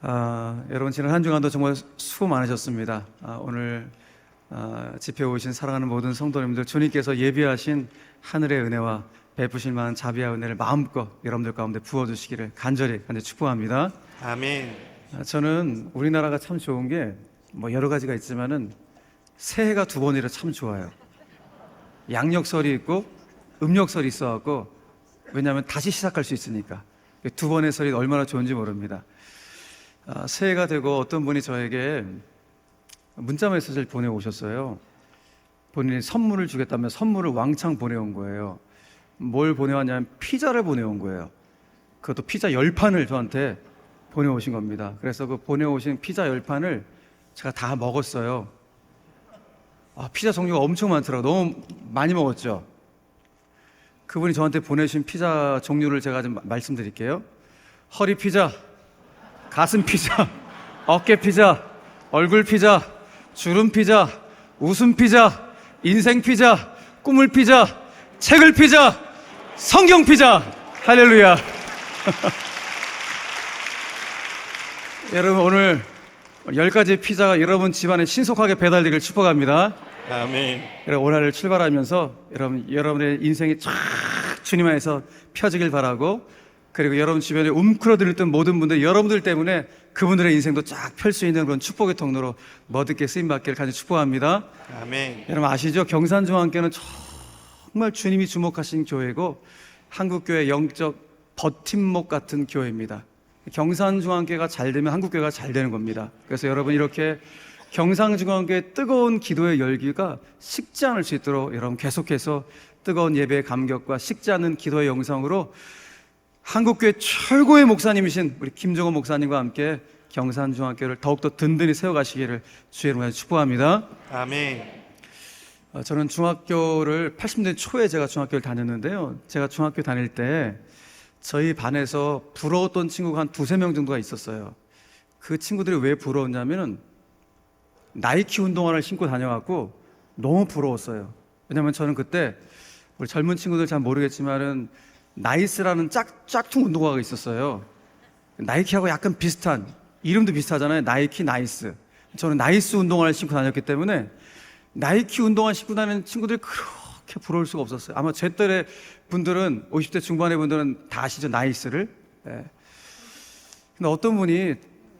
여러분 지난 한 주간도 정말 수고 많으셨습니다. 오늘 집회에 오신 사랑하는 모든 성도님들, 주님께서 예비하신 하늘의 은혜와 베푸실 만한 자비와 은혜를 마음껏 여러분들 가운데 부어주시기를 간절히 축복합니다. 아멘. 저는 우리나라가 참 좋은 게 여러 가지가 있지만은 새해가 두 번이라 참 좋아요. 양력설이 있고 음력설이 있어갖고, 왜냐하면 다시 시작할 수 있으니까 두 번의 설이 얼마나 좋은지 모릅니다. 새해가 되고 어떤 분이 저에게 문자 메시지를 보내오셨어요. 본인이 선물을 주겠다며 선물을 왕창 보내온 거예요. 뭘 보내왔냐면 피자를 보내온 거예요. 그것도 피자 10판을 저한테 보내오신 겁니다. 그래서 그 보내오신 피자 10판을 제가 다 먹었어요. 피자 종류가 엄청 많더라고요. 너무 많이 먹었죠. 그분이 저한테 보내신 피자 종류를 제가 좀 말씀드릴게요. 허리 피자, 가슴 피자, 어깨 피자, 얼굴 피자, 주름 피자, 웃음 피자, 인생 피자, 꿈을 피자, 책을 피자, 성경 피자. 할렐루야. 여러분, 오늘 10가지 피자가 여러분 집안에 신속하게 배달되길 축복합니다. 아멘. 여러분, 올해를 출발하면서 여러분의 인생이 쫙 주님 안에서 펴지길 바라고, 그리고 여러분 주변에 움크러들었던 모든 분들, 여러분들 때문에 그분들의 인생도 쫙 펼 수 있는 그런 축복의 통로로 머드게 쓰임받기를 간절히 축복합니다. 아멘. 여러분 아시죠? 경산중앙교회는 정말 주님이 주목하신 교회고, 한국교회 영적 버팀목 같은 교회입니다. 경산중앙교회가 잘 되면 한국교회가 잘 되는 겁니다. 그래서 여러분 이렇게 경산중앙교회의 뜨거운 기도의 열기가 식지 않을 수 있도록 여러분 계속해서 뜨거운 예배의 감격과 식지 않는 기도의 영성으로 한국교회 최고의 목사님이신 우리 김종호 목사님과 함께 경산중앙교회를 더욱더 든든히 세워가시기를 주의 이름으로 축복합니다. 아멘. 저는 중학교를 80년대 초에 제가 중학교를 다녔는데요. 제가 중학교 다닐 때 저희 반에서 부러웠던 친구가 한 두세 명 정도가 있었어요. 그 친구들이 왜 부러웠냐면은 나이키 운동화를 신고 다녀갖고 너무 부러웠어요. 왜냐면 저는 그때 우리 젊은 친구들 잘 모르겠지만은 나이스라는 짝퉁 운동화가 있었어요. 나이키하고 약간 비슷한, 이름도 비슷하잖아요. 나이키, 나이스. 저는 나이스 운동화를 신고 다녔기 때문에 나이키 운동화 신고 다니는 친구들이 그렇게 부러울 수가 없었어요. 아마 제 또래 분들은, 50대 중반의 분들은 다 아시죠, 나이스를. 근데 어떤 분이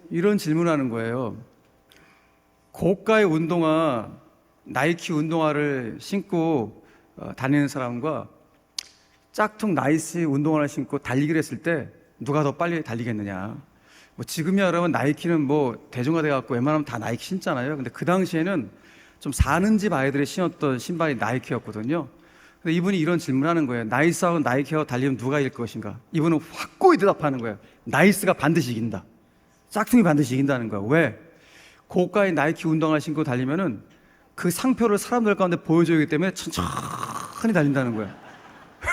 이런 질문을 하는 거예요. 고가의 운동화, 나이키 운동화를 신고 다니는 사람과 짝퉁 나이스 운동화를 신고 달리기를 했을 때 누가 더 빨리 달리겠느냐. 지금이야 그러면 나이키는 대중화돼 갖고 웬만하면 다 나이키 신잖아요. 근데 그 당시에는 좀 사는 집 아이들이 신었던 신발이 나이키였거든요. 근데 이분이 이런 질문을 하는 거예요. 나이스하고 나이키하고 달리면 누가 이길 것인가? 이분은 확고히 대답하는 거예요. 나이스가 반드시 이긴다. 짝퉁이 반드시 이긴다는 거예요. 왜? 고가의 나이키 운동화를 신고 달리면은 그 상표를 사람들 가운데 보여줘야 하기 때문에 천천히 달린다는 거예요.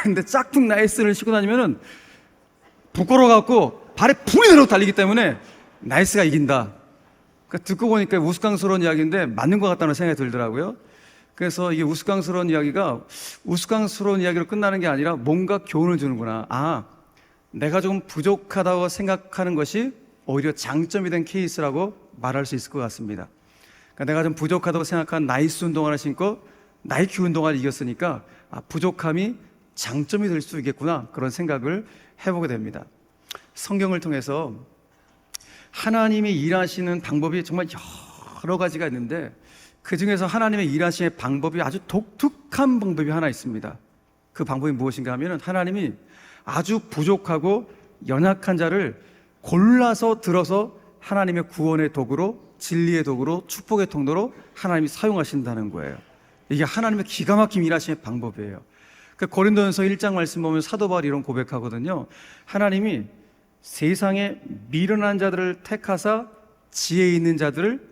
근데 짝퉁 나이스를 신고 다니면은 부끄러워갖고 발에 불이 내려 달리기 때문에 나이스가 이긴다. 그러니까 듣고 보니까 우스꽝스러운 이야기인데 맞는 것 같다는 생각이 들더라고요. 그래서 이게 우스꽝스러운 이야기가 우스꽝스러운 이야기로 끝나는 게 아니라 뭔가 교훈을 주는구나. 내가 조금 부족하다고 생각하는 것이 오히려 장점이 된 케이스라고 말할 수 있을 것 같습니다. 그러니까 내가 좀 부족하다고 생각한 나이스 운동화를 신고 나이키 운동화를 이겼으니까 부족함이 장점이 될 수 있겠구나, 그런 생각을 해보게 됩니다. 성경을 통해서 하나님이 일하시는 방법이 정말 여러 가지가 있는데, 그 중에서 하나님의 일하시는 방법이 아주 독특한 방법이 하나 있습니다. 그 방법이 무엇인가 하면 하나님이 아주 부족하고 연약한 자를 골라서 들어서 하나님의 구원의 도구로, 진리의 도구로, 축복의 통로로 하나님이 사용하신다는 거예요. 이게 하나님의 기가 막힌 일하시는 방법이에요. 고린도전서 1장 말씀 보면 사도 바울이 이런 고백하거든요. 하나님이 세상에 미련한 자들을 택하사 지혜 있는 자들을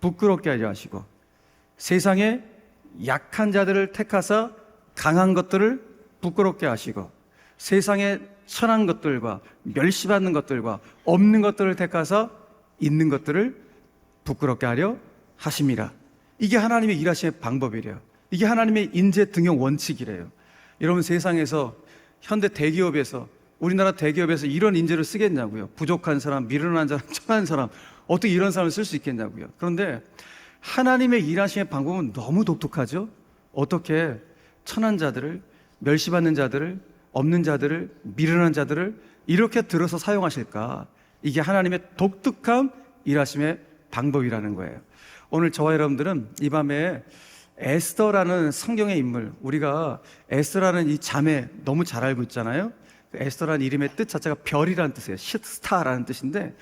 부끄럽게 하려 하시고, 세상에 약한 자들을 택하사 강한 것들을 부끄럽게 하시고, 세상에 천한 것들과 멸시받는 것들과 없는 것들을 택하사 있는 것들을 부끄럽게 하려 하심이라. 이게 하나님의 일하시는 방법이래요. 이게 하나님의 인재 등용 원칙이래요. 여러분, 세상에서 현대 대기업에서 우리나라 대기업에서 이런 인재를 쓰겠냐고요. 부족한 사람, 미련한 사람, 천한 사람, 어떻게 이런 사람을 쓸 수 있겠냐고요. 그런데 하나님의 일하심의 방법은 너무 독특하죠. 어떻게 천한 자들을, 멸시받는 자들을, 없는 자들을, 미련한 자들을 이렇게 들어서 사용하실까? 이게 하나님의 독특한 일하심의 방법이라는 거예요. 오늘 저와 여러분들은 이 밤에 에스더라는 성경의 인물, 우리가 에스더라는 이 자매 너무 잘 알고 있잖아요. 에스더라는 이름의 뜻 자체가 별이라는 뜻이에요. 스타라는 뜻인데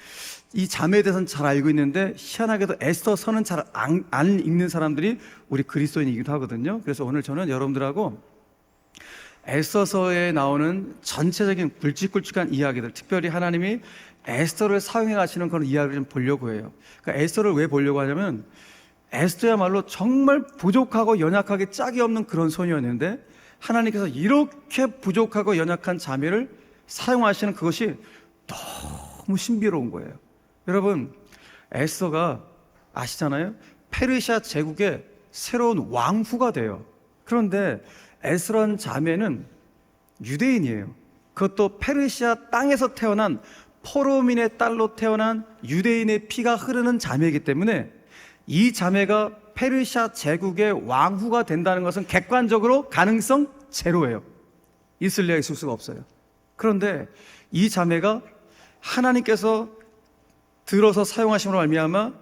이 자매에 대해서는 잘 알고 있는데 희한하게도 에스더서는 잘 안 읽는 사람들이 우리 그리스도인이기도 하거든요. 그래서 오늘 저는 여러분들하고 에스더서에 나오는 전체적인 굵직굵직한 이야기들, 특별히 하나님이 에스더를 사용해 가시는 그런 이야기를 좀 보려고 해요. 그러니까 에스더를 왜 보려고 하냐면 에스더야말로 정말 부족하고 연약하게 짝이 없는 그런 소녀였는데 하나님께서 이렇게 부족하고 연약한 자매를 사용하시는 그것이 너무 신비로운 거예요. 여러분, 에스더가 아시잖아요? 페르시아 제국의 새로운 왕후가 돼요. 그런데 에스더라는 자매는 유대인이에요. 그것도 페르시아 땅에서 태어난 포로민의 딸로 태어난 유대인의 피가 흐르는 자매이기 때문에 이 자매가 페르시아 제국의 왕후가 된다는 것은 객관적으로 가능성 제로예요. 있을 리가 있을 수가 없어요. 그런데 이 자매가 하나님께서 들어서 사용하심으로 말미암아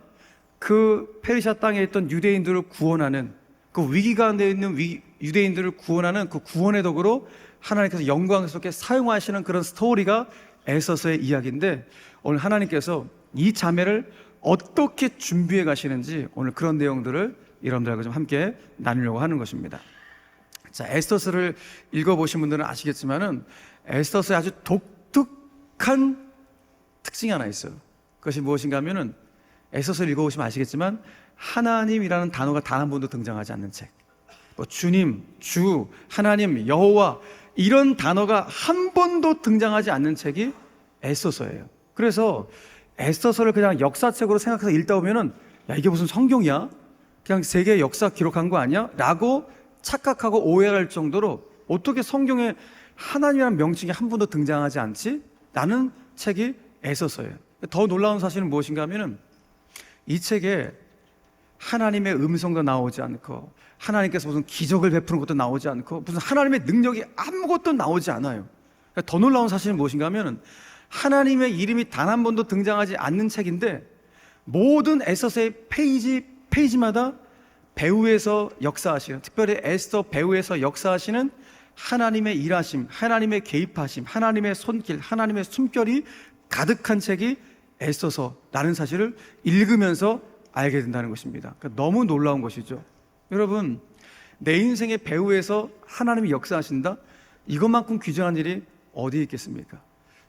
그 페르시아 땅에 있던 유대인들을 구원하는 그 위기 가운데 있는 유대인들을 구원하는 그 구원의 도구로 하나님께서 영광스럽게 사용하시는 그런 스토리가 에스더서의 이야기인데 오늘 하나님께서 이 자매를 어떻게 준비해 가시는지 오늘 그런 내용들을 여러분들하고 좀 함께 나누려고 하는 것입니다. 자, 에스더서를 읽어보신 분들은 아시겠지만은 에스더서에 아주 독특한 특징이 하나 있어요. 그것이 무엇인가 하면은 에스더서를 읽어보시면 아시겠지만 하나님이라는 단어가 단 한 번도 등장하지 않는 책. 뭐 주님, 주, 하나님, 여호와 이런 단어가 한 번도 등장하지 않는 책이 에스더서예요. 그래서 에스더서를 그냥 역사책으로 생각해서 읽다 보면은 야, 이게 무슨 성경이야? 그냥 세계 역사 기록한 거 아니야? 라고 착각하고 오해할 정도로 어떻게 성경에 하나님이라는 명칭이 한 번도 등장하지 않지? 라는 책이 에스더서예요. 더 놀라운 사실은 무엇인가 하면은 이 책에 하나님의 음성도 나오지 않고 하나님께서 무슨 기적을 베푸는 것도 나오지 않고 무슨 하나님의 능력이 아무것도 나오지 않아요. 더 놀라운 사실은 무엇인가 하면은 하나님의 이름이 단 한 번도 등장하지 않는 책인데 모든 에스더서의 페이지마다 배후에서 역사하시는, 특별히 에스더 배후에서 역사하시는 하나님의 일하심, 하나님의 개입하심, 하나님의 손길, 하나님의 숨결이 가득한 책이 에스더서라는 사실을 읽으면서 알게 된다는 것입니다. 그러니까 너무 놀라운 것이죠. 여러분, 내 인생의 배후에서 하나님이 역사하신다? 이것만큼 귀중한 일이 어디 있겠습니까?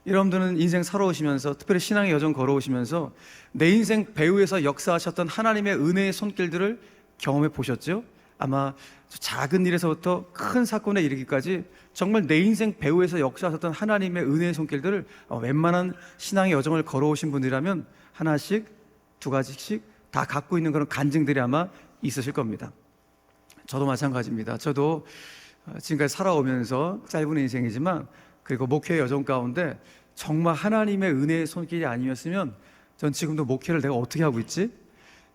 여러분들은 인생 살아오시면서, 특별히 신앙의 여정 걸어오시면서 내 인생 배후에서 역사하셨던 하나님의 은혜의 손길들을 경험해 보셨죠? 아마 작은 일에서부터 큰 사건에 이르기까지 정말 내 인생 배후에서 역사하셨던 하나님의 은혜의 손길들을 웬만한 신앙의 여정을 걸어오신 분이라면 하나씩, 두 가지씩 다 갖고 있는 그런 간증들이 아마 있으실 겁니다. 저도 마찬가지입니다. 저도 지금까지 살아오면서 짧은 인생이지만 그리고 목회 여정 가운데 정말 하나님의 은혜의 손길이 아니었으면 전 지금도 목회를 내가 어떻게 하고 있지?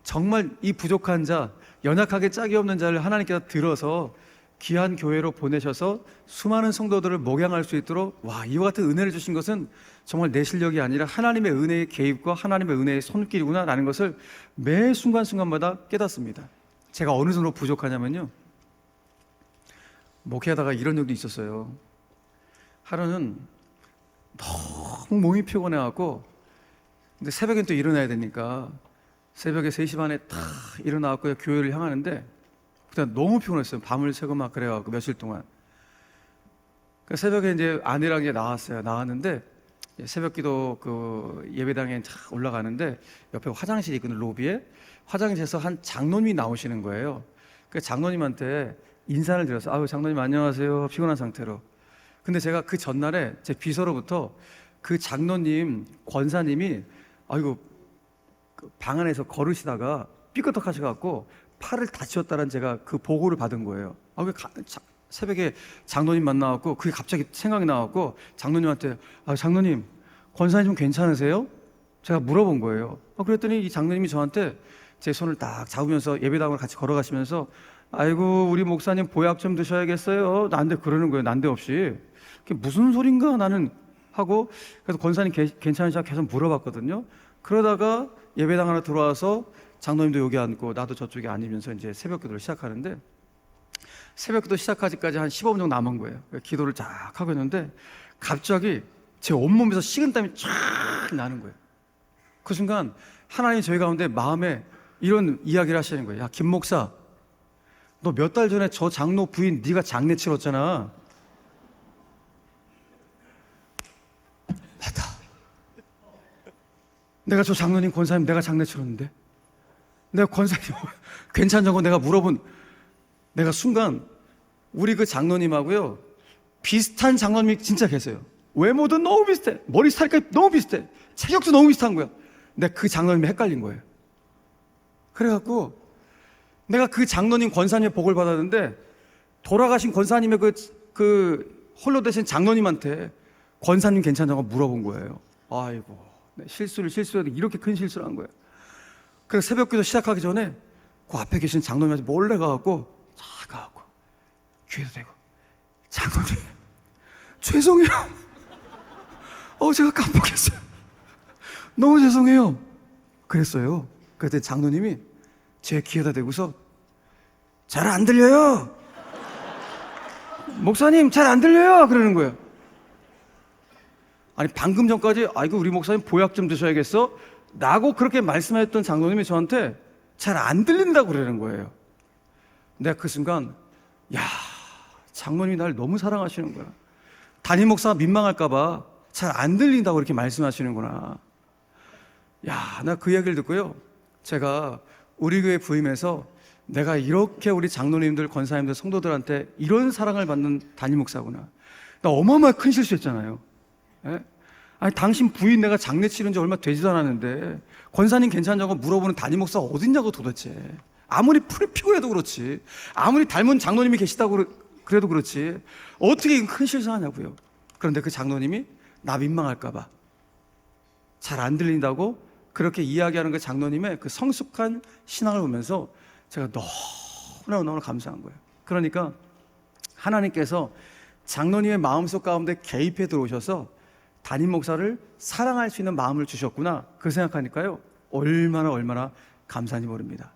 정말 이 부족한 자, 연약하게 짝이 없는 자를 하나님께서 들어서 귀한 교회로 보내셔서 수많은 성도들을 목양할 수 있도록 이와 같은 은혜를 주신 것은 정말 내 실력이 아니라 하나님의 은혜의 개입과 하나님의 은혜의 손길이구나 라는 것을 매 순간순간마다 깨닫습니다. 제가 어느 정도 부족하냐면요, 목회하다가 이런 적도 있었어요. 하루는 너무 몸이 피곤해갖고 근데 새벽엔 또 일어나야 되니까 새벽에 3시 반에 딱 일어나갖고 교회를 향하는데 그때 너무 피곤했어요. 밤을 새고 막 그래갖고 며칠 동안. 새벽에 이제 아내랑 이제 나왔어요. 나왔는데 새벽기도 그 예배당에 탁 올라가는데 옆에 화장실이 있거든요. 로비에. 화장실에서 한 장로님이 나오시는 거예요. 그 장로님한테 인사를 드렸어요. 아유, 장로님 안녕하세요. 피곤한 상태로. 근데 제가 그 전날에 제 비서로부터 그 장로님 권사님이 아이고 방 안에서 걸으시다가 삐끗덕 하셔갖고 팔을 다치셨다는 제가 그 보고를 받은 거예요. 왜 새벽에 장로님 만나갖고 그게 갑자기 생각이 나갖고 장로님한테 장로님 권사님 좀 괜찮으세요? 제가 물어본 거예요. 그랬더니 이 장로님이 저한테 제 손을 딱 잡으면서 예배당으로 같이 걸어가시면서 아이고 우리 목사님 보약 좀 드셔야겠어요. 난데 그러는 거예요. 난데없이. 그게 무슨 소린가 나는 하고 그래서 권사님 괜찮으시냐 계속 물어봤거든요. 그러다가 예배당 하나 들어와서 장로님도 여기 앉고 나도 저쪽에 앉으면서 이제 새벽기도를 시작하는데 새벽기도 시작하기까지 한 15분 정도 남은 거예요. 기도를 쫙 하고 있는데 갑자기 제 온몸에서 식은땀이 쫙 나는 거예요. 그 순간 하나님이 저희 가운데 마음에 이런 이야기를 하시는 거예요. 야, 김 목사, 너 몇 달 전에 저 장로 부인 네가 장례 치렀잖아. 맞다. 내가 저 장로님 권사님 내가 장례 치렀는데 내가 권사님 괜찮냐고 내가 물어본 내가 순간 우리 그 장로님하고요 비슷한 장로님이 진짜 계세요. 외모도 너무 비슷해. 머리 스타일까지 너무 비슷해. 체격도 너무 비슷한 거야. 근데 그 장로님이 헷갈린 거예요. 그래갖고 내가 그 장로님 권사님의 복을 받았는데 돌아가신 권사님의 그 홀로 되신 장로님한테 권사님 괜찮냐고 물어본 거예요. 아이고 실수해도 이렇게 큰 실수를 한 거예요. 그래서 새벽기도 시작하기 전에 그 앞에 계신 장로님한테 몰래 가갖고 쫙 가갖고 귀에도 대고 장로님 죄송해요. 제가 깜빡했어요. 너무 죄송해요. 그랬어요. 그때 장로님이 제 귀에다 대고서 잘 안 들려요. 목사님 잘 안 들려요. 그러는 거예요. 아니 방금 전까지 아이고 우리 목사님 보약 좀 드셔야겠어 라고 그렇게 말씀하셨던 장로님이 저한테 잘 안 들린다고 그러는 거예요. 내가 그 순간 야 장로님이 날 너무 사랑하시는 거야. 담임 목사가 민망할까 봐 잘 안 들린다고 이렇게 말씀하시는구나. 야, 나 그 이야기를 듣고요 제가 우리 교회 부임해서 내가 이렇게 우리 장로님들 권사님들 성도들한테 이런 사랑을 받는 담임 목사구나. 나 어마어마하게 큰 실수했잖아요. 예? 아니 당신 부인 내가 장례 치른 지 얼마 되지도 않았는데 권사님 괜찮냐고 물어보는 담임 목사가 어딨냐고 도대체. 아무리 풀이 피곤해도 그렇지 아무리 닮은 장로님이 계시다고 그래도 그렇지 어떻게 큰 실수하냐고요. 그런데 그 장로님이 나 민망할까 봐 잘 안 들린다고 그렇게 이야기하는 그 장로님의 그 성숙한 신앙을 보면서 제가 너무나 감사한 거예요. 그러니까 하나님께서 장로님의 마음속 가운데 개입해 들어오셔서 담임 목사를 사랑할 수 있는 마음을 주셨구나 그 생각하니까요 얼마나 감사한지 모릅니다.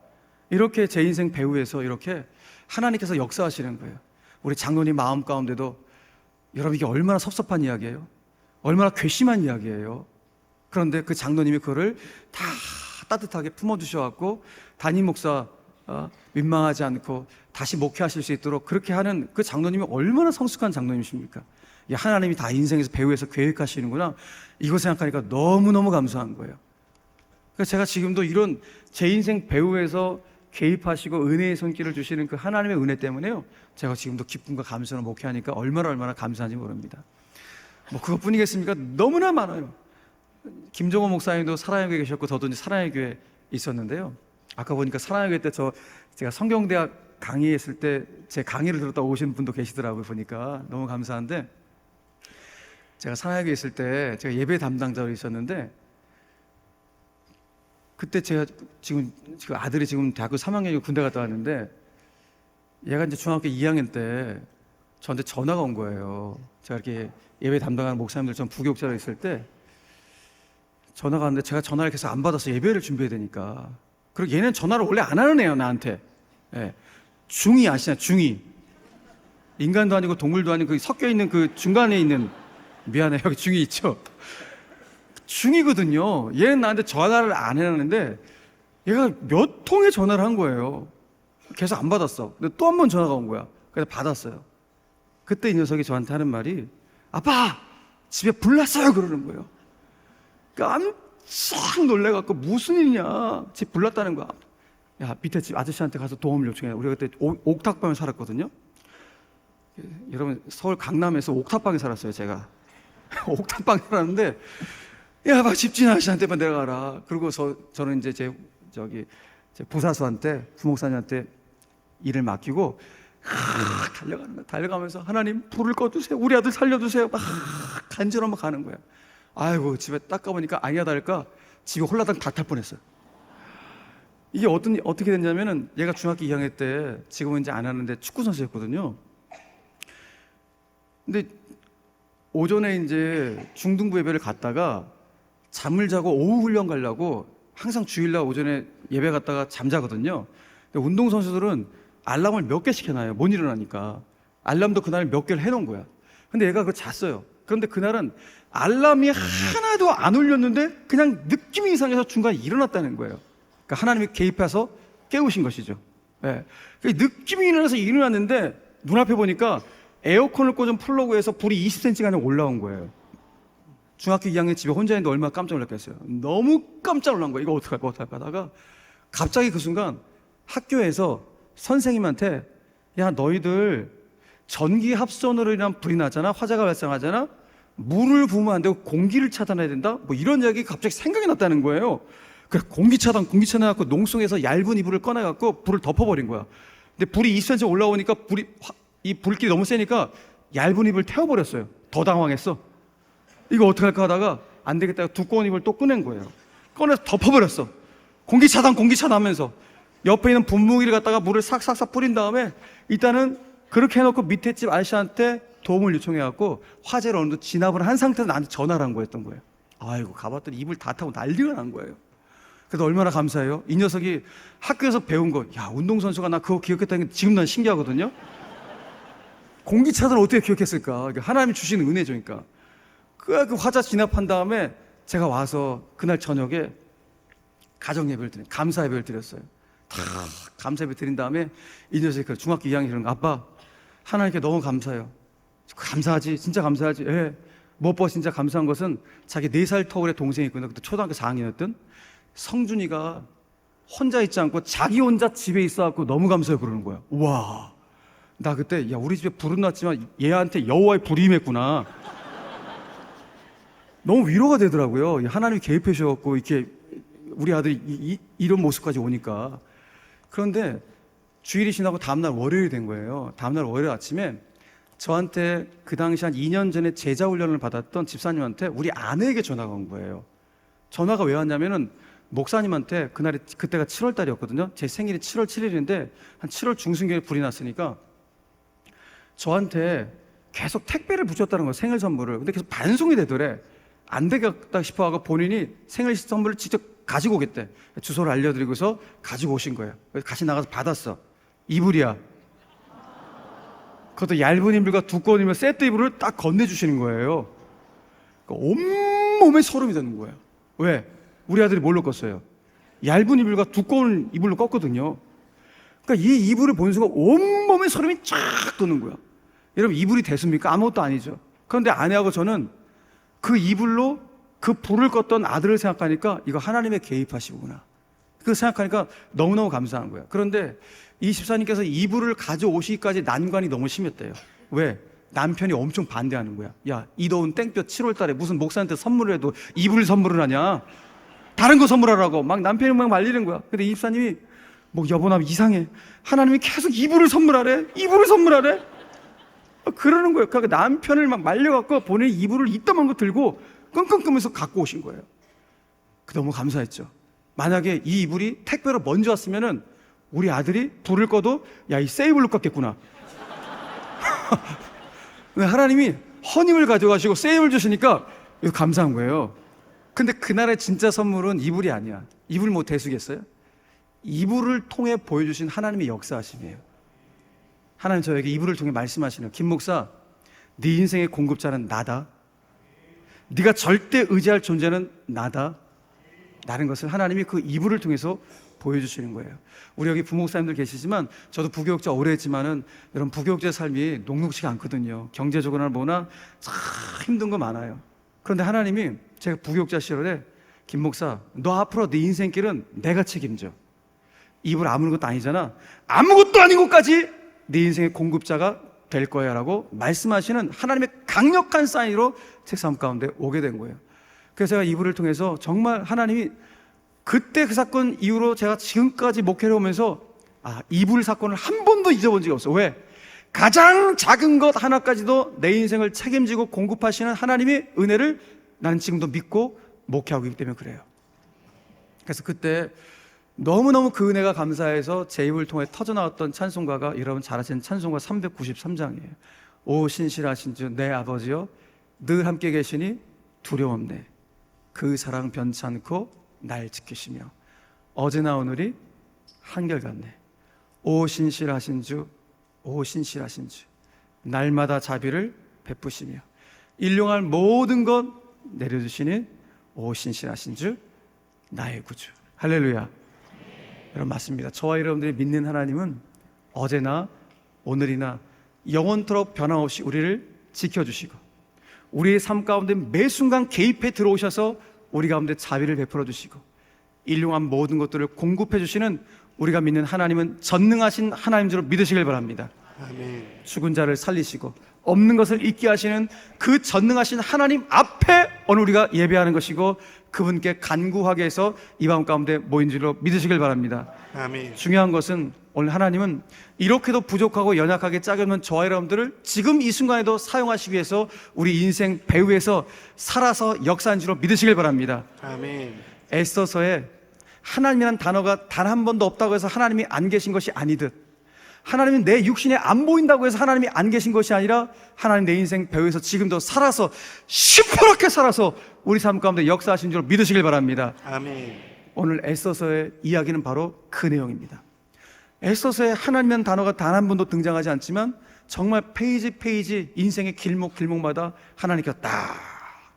이렇게 제 인생 배후에서 이렇게 하나님께서 역사하시는 거예요. 우리 장로님 마음 가운데도 여러분 이게 얼마나 섭섭한 이야기예요. 얼마나 괘씸한 이야기예요. 그런데 그 장로님이 그거를 다 따뜻하게 품어주셔갖고 담임 목사 민망하지 않고 다시 목회하실 수 있도록 그렇게 하는 그 장로님이 얼마나 성숙한 장로님이십니까? 하나님이 다 인생에서 배후에서 계획하시는구나 이거 생각하니까 너무너무 감사한 거예요. 그래서 제가 지금도 이런 제 인생 배후에서 개입하시고 은혜의 손길을 주시는 그 하나님의 은혜 때문에요 제가 지금도 기쁨과 감사로 목회하니까 얼마나 감사한지 모릅니다. 뭐 그것뿐이겠습니까? 너무나 많아요. 김종호 목사님도 사랑의 교회 계셨고 저도 이제 사랑의 교회 있었는데요 아까 보니까 사랑의 교회 때 제가 성경대학 강의했을 때 제 강의를 들었다 오신 분도 계시더라고요. 보니까 너무 감사한데 제가 사랑의 교회 있을 때 제가 예배 담당자로 있었는데 그때 제가 지금 아들이 지금 대학교 3학년이고 군대 갔다 왔는데 얘가 이제 중학교 2학년 때 저한테 전화가 온 거예요. 제가 이렇게 예배 담당하는 목사님들 전 부교육자로 있을 때 전화가 왔는데 제가 전화를 계속 안 받아서 예배를 준비해야 되니까 그리고 얘는 전화를 원래 안 하는 애예요 나한테. 예. 중이 아시나 중이 인간도 아니고 동물도 아니고 섞여 있는 그 중간에 있는 미안해요 여기 중이 있죠. 중이거든요. 얘는 나한테 전화를 안 해놨는데 얘가 몇 통의 전화를 한 거예요. 계속 안 받았어. 근데 또 한 번 전화가 온 거야. 그래서 받았어요. 그때 이 녀석이 저한테 하는 말이 아빠 집에 불 났어요 그러는 거예요. 깜짝 놀래갖고 무슨 일이냐 집 불 났다는 거야. 야 밑에 집 아저씨한테 가서 도움을 요청해. 우리가 그때 옥탑방에 살았거든요. 여러분 서울 강남에서 옥탑방에 살았어요 제가. 옥탑방에 살았는데 야 막 집주인 아저씨한테만 내려가라. 그러고서 저는 이제 제 부사수한테 부목사님한테 일을 맡기고 달려가는 거야. 달려가면서 하나님 불을 꺼주세요. 우리 아들 살려주세요. 막 간절하면 가는 거야. 아이고 집에 딱 가보니까 아니야 다를까 집에 홀라당 다 탈 뻔했어요. 이게 어떻게 됐냐면은 얘가 중학교 2학년 때 지금은 이제 안 하는데 축구 선수였거든요. 근데 오전에 이제 중등부 예배를 갔다가 잠을 자고 오후 훈련 가려고 항상 주일날 오전에 예배 갔다가 잠자거든요. 근데 운동선수들은 알람을 몇 개씩 해놔요. 못 일어나니까. 알람도 그날 몇 개를 해놓은 거야. 근데 얘가 그거 잤어요. 그런데 그날은 알람이 하나도 안 울렸는데 그냥 느낌이 이상해서 중간에 일어났다는 거예요. 그러니까 하나님이 개입해서 깨우신 것이죠. 네. 느낌이 일어나서 일어났는데 눈앞에 보니까 에어컨을 꽂은 플러그에서 불이 20cm가 올라온 거예요. 중학교 2학년 집에 혼자 있는데 얼마나 깜짝 놀랐겠어요. 너무 깜짝 놀란 거예요. 이거 어떡할까 하다가 갑자기 그 순간 학교에서 선생님한테 야 너희들 전기 합선으로 인한 불이 나잖아. 화재가 발생하잖아. 물을 부으면 안 되고 공기를 차단해야 된다. 뭐 이런 이야기 갑자기 생각이 났다는 거예요. 그래 공기 차단 해갖고 농성에서 얇은 이불을 꺼내갖고 불을 덮어버린 거야. 근데 불이 20cm 올라오니까 이 불길이 너무 세니까 얇은 이불을 태워버렸어요. 더 당황했어. 이거 어떡할까 하다가 안 되겠다 두꺼운 이불을 또 꺼낸 거예요. 꺼내서 덮어버렸어. 공기 차단 하면서 옆에 있는 분무기를 갖다가 물을 싹싹싹 뿌린 다음에 일단은 그렇게 해놓고 밑에 집 아저씨한테 도움을 요청해갖고 화재를 어느 정도 진압을 한 상태에서 나한테 전화를 한 거였던 거예요. 아이고 가봤더니 이불 다 타고 난리가 난 거예요. 그래서 얼마나 감사해요. 이 녀석이 학교에서 배운 거, 야 운동선수가 나 그거 기억했다는 게 지금 난 신기하거든요. 공기 차단을 어떻게 기억했을까? 하나님이 주시는 은혜죠. 그러니까 그 화재 진압한 다음에 제가 와서 그날 저녁에 가정 예배를 드린 감사 예배를 드렸어요. 다 감사 예배 드린 다음에 이 녀석이 그 중학교 2학년 이런 거 아빠 하나님께 너무 감사해요. 감사하지 진짜 감사하지. 예. 무엇보다 진짜 감사한 것은 자기 4살 터울의 동생이 있거든요. 그때 초등학교 4학년이었던 성준이가 혼자 있지 않고 자기 혼자 집에 있어갖고 너무 감사해요 그러는 거야. 우와 나 그때 야 우리 집에 불은 났지만 얘한테 여호와의 불이 임했구나. 너무 위로가 되더라고요. 하나님이 개입해 주셔갖고 이렇게 우리 아들이 이런 모습까지 오니까. 그런데 주일이 지나고 다음날 월요일이 된 거예요. 다음날 월요일 아침에 저한테 그 당시 한 2년 전에 제자 훈련을 받았던 집사님한테 우리 아내에게 전화가 온 거예요. 전화가 왜 왔냐면은 목사님한테 그때가 7월 달이었거든요. 제 생일이 7월 7일인데 한 7월 중순경에 불이 났으니까 저한테 계속 택배를 붙였다는 거예요. 생일 선물을. 근데 계속 반송이 되더래. 안 되겠다 싶어하고 본인이 생일 선물을 직접 가지고 오겠대. 주소를 알려드리고서 가지고 오신 거예요. 그래서 같이 나가서 받았어. 이불이야. 그것도 얇은 이불과 두꺼운 이불 세트 이불을 딱 건네주시는 거예요. 그러니까 온몸에 소름이 돋는 거예요. 왜? 우리 아들이 뭘로 껐어요? 얇은 이불과 두꺼운 이불로 껐거든요. 그러니까 이 이불을 보는 순간 온몸에 소름이 쫙 돋는 거야. 여러분 이불이 대수입니까? 아무것도 아니죠. 그런데 아내하고 저는 그 이불로 그 불을 껐던 아들을 생각하니까 이거 하나님의 개입하시구나. 그거 생각하니까 너무너무 감사한 거예요. 그런데 이 집사님께서 이불을 가져오시기까지 난관이 너무 심했대요. 왜? 남편이 엄청 반대하는 거야. 야, 이 더운 땡볕 7월 달에 무슨 목사한테 선물을 해도 이불 선물을 하냐? 다른 거 선물하라고 막 남편이 막 말리는 거야. 근데 이 집사님이 뭐 여보 나 이상해. 하나님이 계속 이불을 선물하래. 이불을 선물하래. 그러는 거예요. 그러니까 남편을 막 말려갖고 본인이 이불을 이따만 거 들고 끙끙 갖고 오신 거예요. 너무 감사했죠. 만약에 이 이불이 택배로 먼저 왔으면은 우리 아들이 불을 꺼도 야 이 세이블로 껐겠구나. 하나님이 허님을 가져가시고 세이블 주시니까 이거 감사한 거예요. 근데 그날의 진짜 선물은 이불이 아니야. 이불 뭐 대수겠어요? 이불을 통해 보여주신 하나님의 역사하심이에요. 하나님 저에게 이불을 통해 말씀하시는 김 목사, 네 인생의 공급자는 나다. 네가 절대 의지할 존재는 나다. 라는 것을 하나님이 그 이불을 통해서 보여주시는 거예요. 우리 여기 부목사님들 계시지만 저도 부교육자 오래 했지만은 여러분 부교육자의 삶이 녹록지가 않거든요. 경제적으로나 뭐나 참 힘든 거 많아요. 그런데 하나님이 제가 부교육자 시절에 김 목사 너 앞으로 네 인생길은 내가 책임져. 이불 아무것도 아니잖아. 아무것도 아닌 것까지 네 인생의 공급자가 될 거야 라고 말씀하시는 하나님의 강력한 사인으로 제 삶 가운데 오게 된 거예요. 그래서 제가 이불을 통해서 정말 하나님이 그때 그 사건 이후로 제가 지금까지 목회를 오면서 이불 사건을 한 번도 잊어본 적이 없어요. 왜? 가장 작은 것 하나까지도 내 인생을 책임지고 공급하시는 하나님의 은혜를 나는 지금도 믿고 목회하고 있기 때문에 그래요. 그래서 그때 너무너무 그 은혜가 감사해서 제 입을 통해 터져나왔던 찬송가가 여러분 잘 아시는 찬송가 393장이에요. 오 신실하신 주 내 아버지여 늘 함께 계시니 두려움네. 그 사랑 변찮고 날 지키시며 어제나 오늘이 한결같네. 오 신실하신 주, 오 신실하신 주 날마다 자비를 베푸시며 일용할 모든 것 내려주시니 오 신실하신 주 나의 구주. 할렐루야. 여러분 맞습니다. 저와 여러분들이 믿는 하나님은 어제나 오늘이나 영원토록 변함없이 우리를 지켜주시고 우리의 삶 가운데 매 순간 개입해 들어오셔서 우리 가운데 자비를 베풀어 주시고 일용한 모든 것들을 공급해 주시는 우리가 믿는 하나님은 전능하신 하나님 줄 믿으시길 바랍니다. 아멘. 죽은 자를 살리시고 없는 것을 있게 하시는 그 전능하신 하나님 앞에 오늘 우리가 예배하는 것이고 그분께 간구하게 해서 이 밤 가운데 모인 줄로 믿으시길 바랍니다. 아멘. 중요한 것은 오늘 하나님은 이렇게도 부족하고 연약하게 짝이 없는 저와 여러분들을 지금 이 순간에도 사용하시기 위해서 우리 인생 배후에서 살아서 역사한 줄로 믿으시길 바랍니다. 아멘. 에스더서에 하나님이란 단어가 단 한 번도 없다고 해서 하나님이 안 계신 것이 아니듯 하나님은 내 육신에 안 보인다고 해서 하나님이 안 계신 것이 아니라 하나님 내 인생 배후에서 지금도 살아서 시퍼렇게 살아서 우리 삶 가운데 역사하신 줄 믿으시길 바랍니다. 아멘. 오늘 에스더서의 이야기는 바로 그 내용입니다. 에스더서에 하나님이라는 단어가 단 한 번도 등장하지 않지만 정말 페이지 인생의 길목마다 하나님께서 딱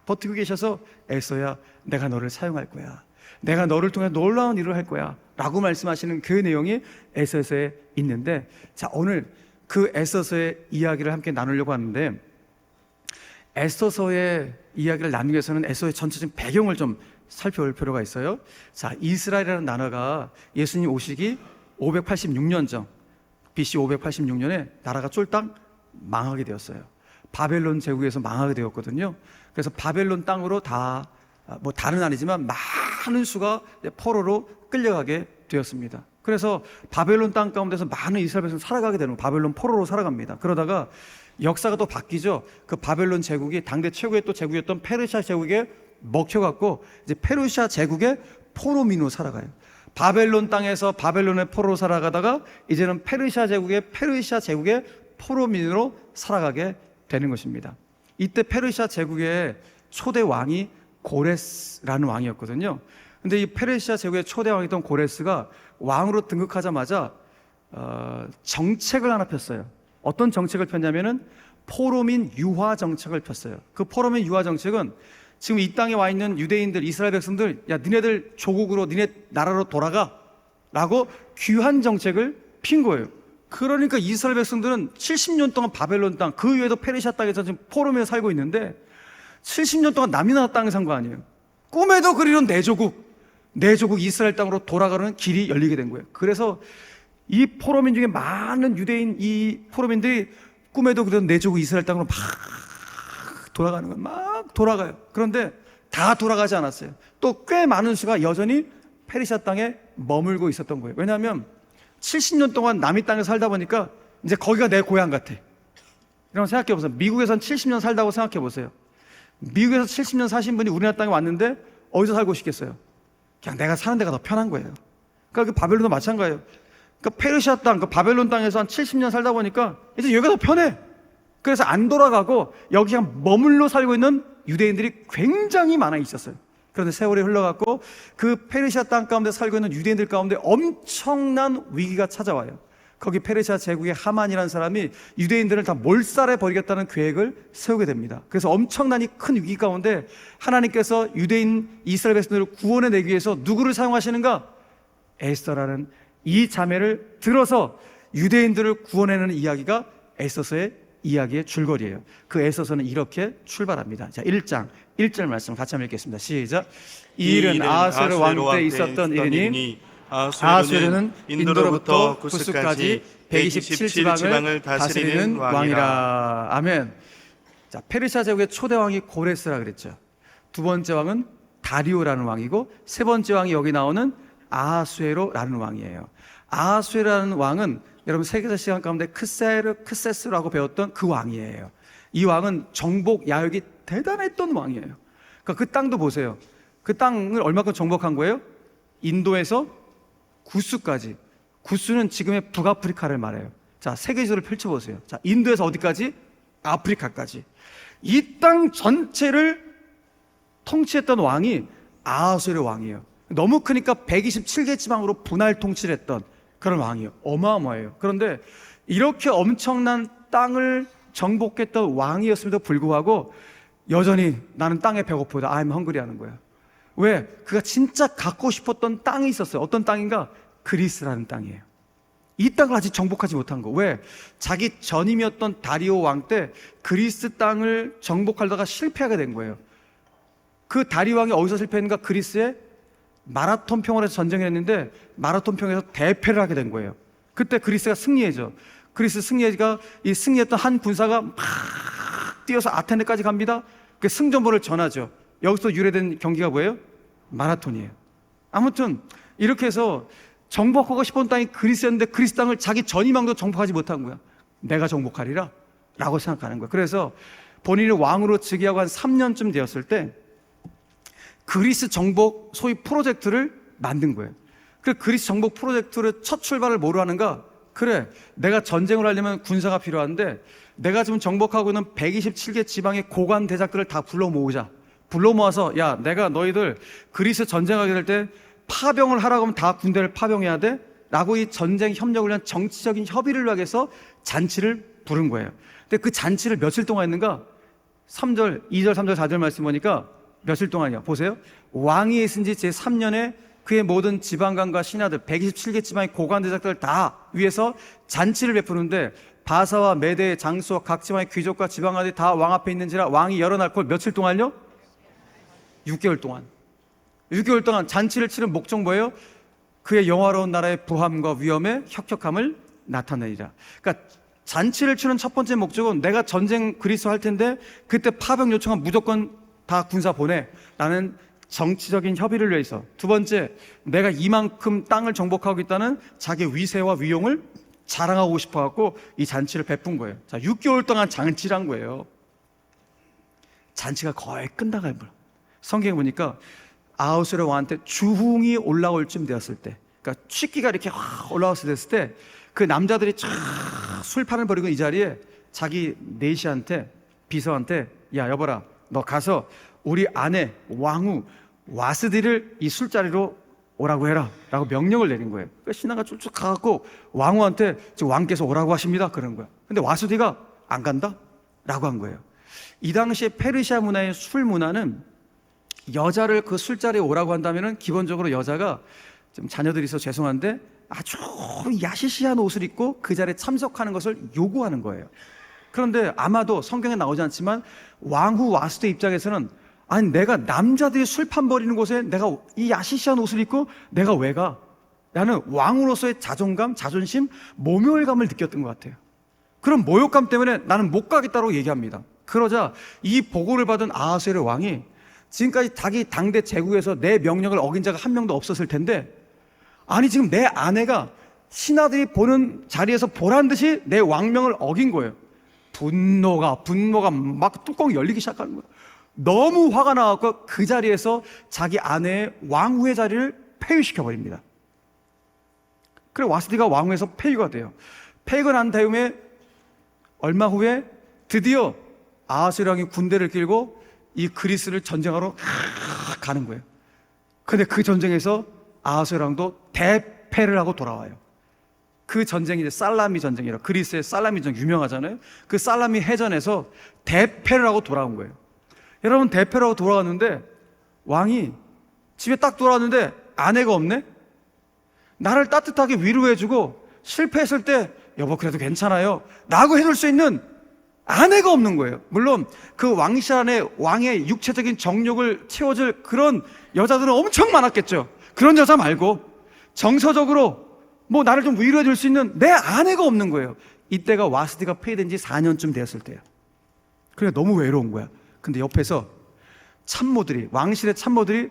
버티고 계셔서 에스더야 내가 너를 사용할 거야. 내가 너를 통해 놀라운 일을 할 거야 라고 말씀하시는 그 내용이 에스더서에 있는데 자 오늘 그 에스더서의 이야기를 함께 나누려고 하는데 에스더서의 이야기를 나누기 위해서는 에스더의 전체적인 배경을 좀 살펴볼 필요가 있어요. 자 이스라엘이라는 나라가 예수님 오시기 586년 전 BC 586년에 나라가 쫄딱 망하게 되었어요. 바벨론 제국에서 망하게 되었거든요. 그래서 바벨론 땅으로 다 뭐 다른 아니지만 많은 수가 포로로 끌려가게 되었습니다. 그래서 바벨론 땅 가운데서 많은 이스라엘 백성이 살아가게 되는 거예요. 바벨론 포로로 살아갑니다. 그러다가 역사가 또 바뀌죠. 그 바벨론 제국이 당대 최고의 또 제국이었던 페르시아 제국에 먹혀갖고 이제 페르시아 제국의 포로민으로 살아가요. 바벨론 땅에서 바벨론의 포로로 살아가다가 이제는 페르시아 제국의 포로민으로 살아가게 되는 것입니다. 이때 페르시아 제국의 초대 왕이 고레스라는 왕이었거든요. 근데 이 페르시아 제국의 초대 왕이었던 고레스가 왕으로 등극하자마자 정책을 하나 폈어요. 어떤 정책을 폈냐면은 포로민 유화 정책을 폈어요. 그 포로민 유화 정책은 지금 이 땅에 와 있는 유대인들, 이스라엘 백성들, 야 니네들 조국으로 니네 나라로 돌아가 라고 귀환 정책을 핀 거예요. 그러니까 이스라엘 백성들은 70년 동안 바벨론 땅, 그 외에도 페르시아 땅에서 지금 포로민에 살고 있는데 70년 동안 남이 나라 땅에 산 거 아니에요. 꿈에도 그리던 내 조국 이스라엘 땅으로 돌아가는 길이 열리게 된 거예요. 그래서 이 포로민 중에 많은 유대인 이 포로민들이 꿈에도 그리던 내 조국 이스라엘 땅으로 막 돌아가는 거예요. 막 돌아가요. 그런데 다 돌아가지 않았어요. 또 꽤 많은 수가 여전히 페르시아 땅에 머물고 있었던 거예요. 왜냐하면 70년 동안 남이 땅에 살다 보니까 이제 거기가 내 고향 같아. 이런 거 생각해 보세요. 미국에선 70년 살다고 생각해 보세요. 미국에서 70년 사신 분이 우리나라 땅에 왔는데 어디서 살고 싶겠어요? 그냥 내가 사는 데가 더 편한 거예요. 그러니까 그 바벨론도 마찬가지예요. 그러니까 페르시아 땅, 그 바벨론 땅에서 한 70년 살다 보니까 이제 여기가 더 편해. 그래서 안 돌아가고 여기 그냥 머물러 살고 있는 유대인들이 굉장히 많아 있었어요. 그런데 세월이 흘러갔고 그 페르시아 땅 가운데 살고 있는 유대인들 가운데 엄청난 위기가 찾아와요. 거기 페르시아 제국의 하만이라는 사람이 유대인들을 다 몰살해 버리겠다는 계획을 세우게 됩니다. 그래서 엄청난 이 큰 위기 가운데 하나님께서 유대인 이스라엘 백성들을 구원해내기 위해서 누구를 사용하시는가? 에스더라는 이 자매를 들어서 유대인들을 구원해내는 이야기가 에스더서의 이야기의 줄거리예요. 그 에스더서는 이렇게 출발합니다. 자, 1장 1절 말씀 같이 한번 읽겠습니다. 시작. 이 일은 아하수에로 왕 때 있었던 일이니 아하수에로는 인도로부터 구스까지 127지방을 다스리는 왕이라. 아멘. 자, 페르시아 제국의 초대 왕이 고레스라 그랬죠. 두 번째 왕은 다리오라는 왕이고 세 번째 왕이 여기 나오는 아하수에로라는 왕이에요. 아하수에로라는 왕은 여러분 세계사 시간 가운데 크세스라고 배웠던 그 왕이에요. 이 왕은 정복 야욕이 대단했던 왕이에요. 그러니까 그 땅도 보세요. 그 땅을 얼마큼 정복한 거예요? 인도에서 구스까지. 구스는 지금의 북아프리카를 말해요. 자, 세계지도를 펼쳐보세요. 자, 인도에서 어디까지? 아프리카까지. 이 땅 전체를 통치했던 왕이 아하수에르 왕이에요. 너무 크니까 127개 지방으로 분할 통치를 했던 그런 왕이에요. 어마어마해요. 그런데 이렇게 엄청난 땅을 정복했던 왕이었음에도 불구하고 여전히 나는 땅에 배고프다. I'm hungry 하는 거예요. 왜? 그가 진짜 갖고 싶었던 땅이 있었어요. 어떤 땅인가? 그리스라는 땅이에요. 이 땅을 아직 정복하지 못한 거. 왜? 자기 전임이었던 다리오 왕 때 그리스 땅을 정복하려다가 실패하게 된 거예요. 그 다리오 왕이 어디서 실패했는가? 그리스의 마라톤 평원에서 전쟁을 했는데 마라톤 평에서 대패를 하게 된 거예요. 그때 그리스가 승리해죠. 그리스 승리가 이 승리했던 한 군사가 막 뛰어서 아테네까지 갑니다. 그 승전보를 전하죠. 여기서 유래된 경기가 뭐예요? 마라톤이에요. 아무튼 이렇게 해서 정복하고 싶은 땅이 그리스였는데 그리스 땅을 자기 전임왕도 정복하지 못한 거야. 내가 정복하리라 라고 생각하는 거야. 그래서 본인이 왕으로 즉위하고 한 3년쯤 되었을 때 그리스 정복 소위 프로젝트를 만든 거예요. 그 그리스 정복 프로젝트를 첫 출발을 뭐로 하는가? 그래, 내가 전쟁을 하려면 군사가 필요한데 내가 지금 정복하고 있는 127개 지방의 고관 대작들을 다 불러 모으자. 불러 모아서 야, 내가 너희들 그리스 전쟁하게 될 때 파병을 하라고 하면 다 군대를 파병해야 돼? 라고 이 전쟁 협력을 위한 정치적인 협의를 하기 위해서 잔치를 부른 거예요. 근데 그 잔치를 며칠 동안 했는가? 3절, 2절, 3절, 4절 말씀 보니까 며칠 동안이요. 보세요. 왕이 있은 지 제3년에 그의 모든 지방관과 신하들 127개 지방의 고관 대작들을 다 위해서 잔치를 베푸는데 바사와 메대, 장수와 각 지방의 귀족과 지방관들이 다 왕 앞에 있는지라 왕이 열어놓고 며칠 동안요? 6개월 동안. 6개월 동안 잔치를 치른 목적 뭐예요? 그의 영화로운 나라의 부함과 위엄의 혁혁함을 나타내리라. 그러니까 잔치를 치른 첫 번째 목적은 내가 전쟁 그리스 할 텐데 그때 파병 요청은 무조건 다 군사 보내 라는 정치적인 협의를 위해서. 두 번째, 내가 이만큼 땅을 정복하고 있다는 자기 위세와 위용을 자랑하고 싶어갖고 이 잔치를 베푼 거예요. 자, 6개월 동안 잔치를 한 거예요. 잔치가 거의 끝나갈 물. 성경에 보니까 아하수에르 왕한테 주흥이 올라올 쯤 되었을 때, 그러니까 취기가 이렇게 올라왔을 됐을 때 그 남자들이 쫙 술판을 벌이고 이 자리에 자기 내시한테, 비서한테, 야 여보라, 너 가서 우리 아내 왕후 와스디를 이 술자리로 오라고 해라 라고 명령을 내린 거예요. 그러니까 신하가 쭉쭉 가갖고 왕후한테 지금 왕께서 오라고 하십니다 그런 거야. 근데 와스디가 안 간다 라고 한 거예요. 이 당시에 페르시아 문화의 술 문화는 여자를 그 술자리에 오라고 한다면은 기본적으로 여자가 좀 자녀들이 있어서 죄송한데 아주 야시시한 옷을 입고 그 자리에 참석하는 것을 요구하는 거예요. 그런데 아마도 성경에 나오지 않지만 왕후 와스디 입장에서는 아니 내가 남자들이 술판 벌이는 곳에 내가 이 야시시한 옷을 입고 내가 왜 가? 라는 왕으로서의 자존감, 자존심, 모멸감을 느꼈던 것 같아요. 그런 모욕감 때문에 나는 못 가겠다고 얘기합니다. 그러자 이 보고를 받은 아하수에르 왕이 지금까지 자기 당대 제국에서 내 명령을 어긴 자가 한 명도 없었을 텐데 아니 지금 내 아내가 신하들이 보는 자리에서 보란 듯이 내 왕명을 어긴 거예요. 분노가 막 뚜껑이 열리기 시작하는 거예요. 너무 화가 나갖고 그 자리에서 자기 아내의 왕후의 자리를 폐위시켜버립니다. 그래 와스디가 왕후에서 폐위가 돼요. 폐위가 난 다음에 얼마 후에 드디어 아하수에르 왕이 군대를 끌고 이 그리스를 전쟁하러 가는 거예요. 근데 그 전쟁에서 아하수에르 왕도 대패를 하고 돌아와요. 그 전쟁이 이제 살라미 전쟁이라 그리스의 살라미 전쟁 유명하잖아요. 그 살라미 해전에서 대패를 하고 돌아온 거예요. 여러분 대패를 하고 돌아왔는데 왕이 집에 딱 돌아왔는데 아내가 없네? 나를 따뜻하게 위로해주고 실패했을 때 여보 그래도 괜찮아요 라고 해줄 수 있는 아내가 없는 거예요. 물론 그 왕실 안에 왕의 육체적인 정욕을 채워줄 그런 여자들은 엄청 많았겠죠. 그런 여자 말고 정서적으로 뭐 나를 좀 위로해 줄 수 있는 내 아내가 없는 거예요. 이때가 와스디가 폐위된 지 4년쯤 되었을 때예요. 그래 너무 외로운 거야. 근데 옆에서 참모들이, 왕실의 참모들이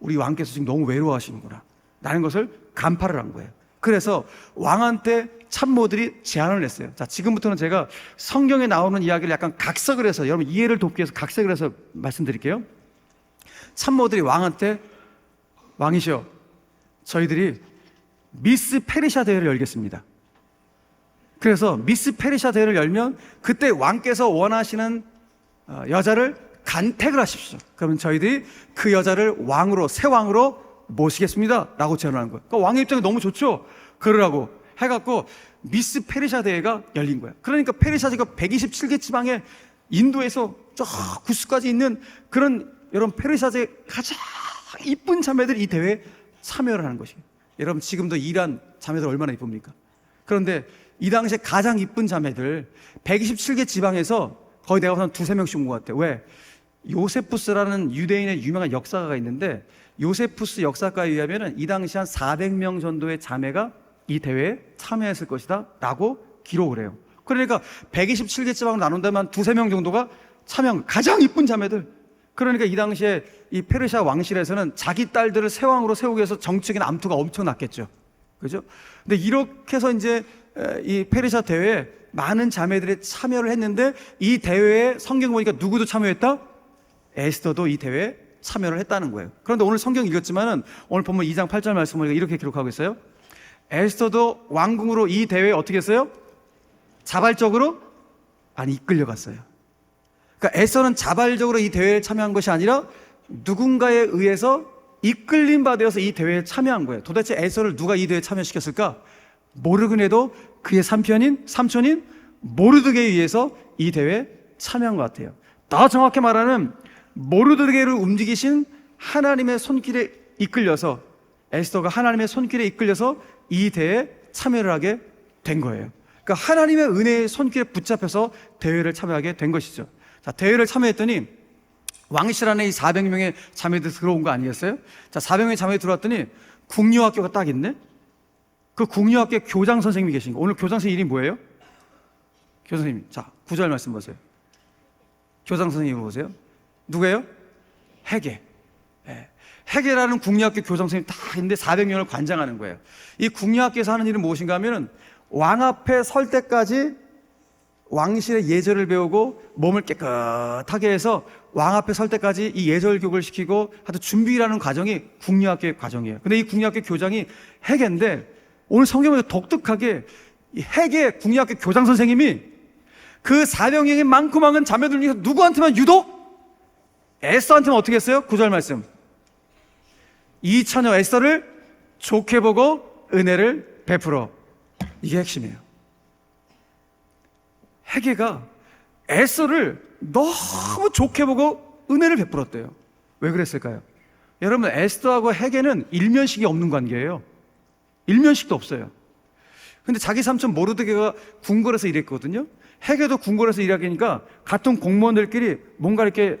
우리 왕께서 지금 너무 외로워하시는구나 라는 것을 간파를 한 거예요. 그래서 왕한테 참모들이 제안을 냈어요. 자, 지금부터는 제가 성경에 나오는 이야기를 약간 각색을 해서 여러분 이해를 돕기 위해서 각색을 해서 말씀드릴게요. 참모들이 왕한테, 왕이시여, 저희들이 미스 페르시아 대회를 열겠습니다. 그래서 미스 페르시아 대회를 열면 그때 왕께서 원하시는 여자를 간택을 하십시오. 그러면 저희들이 그 여자를 왕으로, 새 왕으로 모시겠습니다 라고 제안을 한 거예요. 그러니까 왕의 입장이 너무 좋죠. 그러라고 해갖고 미스 페르시아 대회가 열린 거예요. 그러니까 페르시아가 127개 지방에 인도에서 저 구스까지 있는 그런 여러분 페르시아의 가장 이쁜 자매들이 이 대회에 참여를 하는 것이에요. 여러분 지금도 이란 자매들 얼마나 이쁩니까? 그런데 이 당시에 가장 이쁜 자매들 127개 지방에서 거의 내가 보선 두세 명씩 온 것 같아요. 왜? 요세푸스라는 유대인의 유명한 역사가가 있는데 요세푸스 역사가에 의하면 이 당시 한 400명 정도의 자매가 이 대회에 참여했을 것이다 라고 기록을 해요. 그러니까 127개 지방으로 나눈다면 두세 명 정도가 참여한 가장 이쁜 자매들. 그러니까 이 당시에 이 페르시아 왕실에서는 자기 딸들을 새 왕으로 세우기 위해서 정치적인 암투가 엄청 났겠죠. 그죠? 근데 이렇게 해서 이제 이 페르시아 대회에 많은 자매들이 참여를 했는데 이 대회에 성경 보니까 누구도 참여했다? 에스더도 이 대회에 참여를 했다는 거예요. 그런데 오늘 성경 읽었지만은 오늘 보면 2장 8절 말씀을 이렇게 기록하고 있어요. 에스더도 왕궁으로 이 대회에 어떻게 했어요? 자발적으로? 아니, 이끌려갔어요. 그러니까 에스더는 자발적으로 이 대회에 참여한 것이 아니라 누군가에 의해서 이끌림 받아서 이 대회에 참여한 거예요. 도대체 에스더를 누가 이 대회에 참여시켰을까? 모르그네도 그의 삼촌인 모르드게에 의해서 이 대회에 참여한 것 같아요. 더 정확히 말하면 모르드게를 움직이신 하나님의 손길에 이끌려서 에스더가 하나님의 손길에 이끌려서 이 대회에 참여를 하게 된 거예요. 그러니까 하나님의 은혜의 손길에 붙잡혀서 대회를 참여하게 된 것이죠. 자, 대회를 참여했더니 왕실 안에 이 400명의 자매들이 들어온 거 아니겠어요? 자, 400명의 자매들이 들어왔더니 국녀학교가 딱 있네? 그 국녀학교 교장 선생님이 계신 거. 오늘 교장 선생님 이름이 뭐예요? 교장 선생님. 자, 9절 말씀 보세요. 교장 선생님 보세요. 누구예요? 해게. 해게라는 국녀학교 교장 선생님 다 있는데 400명을 관장하는 거예요. 이 국녀학교에서 하는 일은 무엇인가 하면은 왕 앞에 설 때까지 왕실의 예절을 배우고 몸을 깨끗하게 해서 왕 앞에 설 때까지 이 예절 교육을 시키고 하여튼 준비라는 과정이 국녀학교의 과정이에요. 근데 이 국녀학교 교장이 해게인데 오늘 성경에서 독특하게 이 해게 국녀학교 교장 선생님이 그 400명의 많고 많은 자매들 중에서 누구한테만 유독 에스더한테는 어떻게 했어요? 9절 말씀. 이 처녀 에스더를 좋게 보고 은혜를 베풀어. 이게 핵심이에요. 해게가 에스더를 너무 좋게 보고 은혜를 베풀었대요. 왜 그랬을까요? 여러분, 에스더하고 해게는 일면식이 없는 관계예요. 일면식도 없어요. 근데 자기 삼촌 모르드게가 궁궐에서 일했거든요. 해게도 궁궐에서 일하니까 같은 공무원들끼리 뭔가 이렇게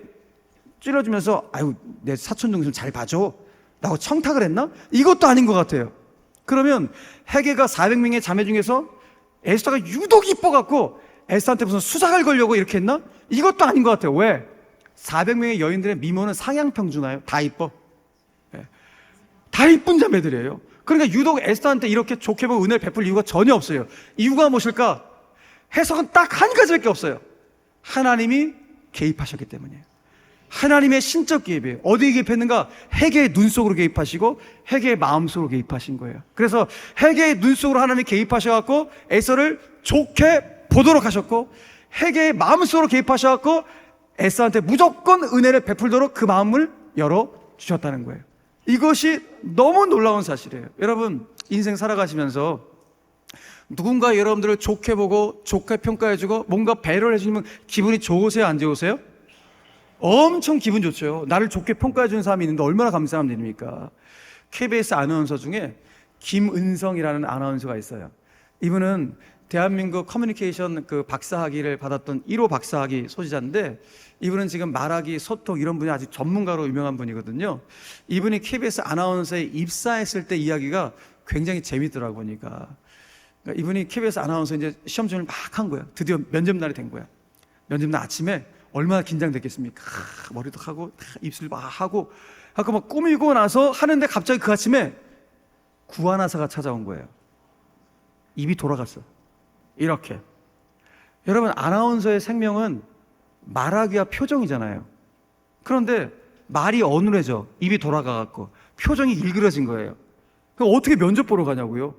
찔러주면서 아유, 내 사촌 동생 잘 봐줘 라고 청탁을 했나? 이것도 아닌 것 같아요. 그러면 해게가 400명의 자매 중에서 에스더가 유독 이뻐갖고 에스더한테 무슨 수작을 걸려고 이렇게 했나? 이것도 아닌 것 같아요. 왜? 400명의 여인들의 미모는 상향평준화예요. 다 이뻐. 다 이쁜 자매들이에요. 그러니까 유독 에스더한테 이렇게 좋게 보고 은혜를 베풀 이유가 전혀 없어요. 이유가 무엇일까? 해석은 딱 한 가지밖에 없어요. 하나님이 개입하셨기 때문이에요. 하나님의 신적 개입이에요. 어디에 개입했는가? 해게의 눈 속으로 개입하시고 해게의 마음 속으로 개입하신 거예요. 그래서 해게의 눈 속으로 하나님이 개입하셔갖고 에서를 좋게 보도록 하셨고, 해게의 마음 속으로 개입하셔갖고 에서한테 무조건 은혜를 베풀도록 그 마음을 열어주셨다는 거예요. 이것이 너무 놀라운 사실이에요. 여러분, 인생 살아가시면서 누군가 여러분들을 좋게 보고 좋게 평가해주고 뭔가 배려를 해주면 기분이 좋으세요? 안 좋으세요? 엄청 기분 좋죠. 나를 좋게 평가해주는 사람이 있는데 얼마나 감사한 일입니까? KBS 아나운서 중에 김은성이라는 아나운서가 있어요. 이분은 대한민국 커뮤니케이션 그 박사학위를 받았던 1호 박사학위 소지자인데, 이분은 지금 말하기, 소통 이런 분이 아주 전문가로 유명한 분이거든요. 이분이 KBS 아나운서에 입사했을 때 이야기가 굉장히 재밌더라고 보니까. 그러니까 이분이 KBS 아나운서 이제 시험 준비를 막 한 거야. 드디어 면접날이 된 거야. 면접날 아침에 얼마나 긴장됐겠습니까? 머리도 하고 입술 막 하고 아까 막 꾸미고 나서 하는데 갑자기 그 아침에 구하나사가 찾아온 거예요. 입이 돌아갔어. 이렇게. 여러분, 아나운서의 생명은 말하기와 표정이잖아요. 그런데 말이 어눌해져. 입이 돌아가갖고 표정이 일그러진 거예요. 그럼 어떻게 면접 보러 가냐고요?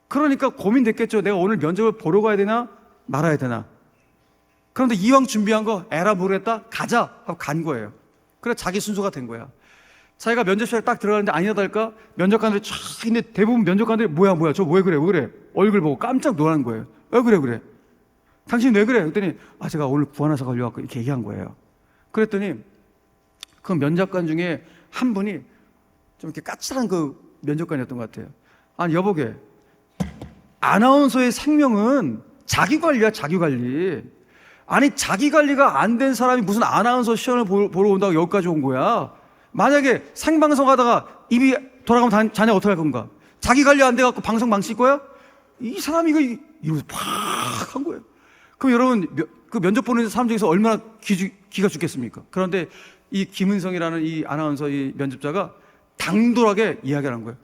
그러니까 고민됐겠죠. 내가 오늘 면접을 보러 가야 되나 말아야 되나. 그런데 이왕 준비한 거 에라 모르겠다 가자 하고 간 거예요. 그래 자기 순서가 된 거야. 자기가 면접실에 딱 들어가는데 아니나 다를까 면접관들이 쫙 있는데 대부분 면접관들이 뭐야 저 왜 그래 얼굴 보고 깜짝 놀란 거예요. 왜 그래 당신 왜 그래 그랬더니 제가 오늘 구하나사 걸려갖고 이렇게 얘기한 거예요. 그랬더니 그 면접관 중에 한 분이 좀 이렇게 까칠한 그 면접관이었던 것 같아요. 아니 여보게, 아나운서의 생명은 자기관리야, 자기관리. 아니 자기관리가 안 된 사람이 무슨 아나운서 시험을 보러 온다고 여기까지 온 거야. 만약에 생방송 하다가 입이 돌아가면 자네 어떻게 할 건가? 자기관리 안 돼갖고 방송 망칠 거야? 이 사람이 이러면서 팍 한 거예요. 그럼 여러분 그 면접 보는 사람 중에서 얼마나 기가 죽겠습니까? 그런데 이 김은성이라는 이 아나운서 이 면접자가 당돌하게 이야기를 한 거예요.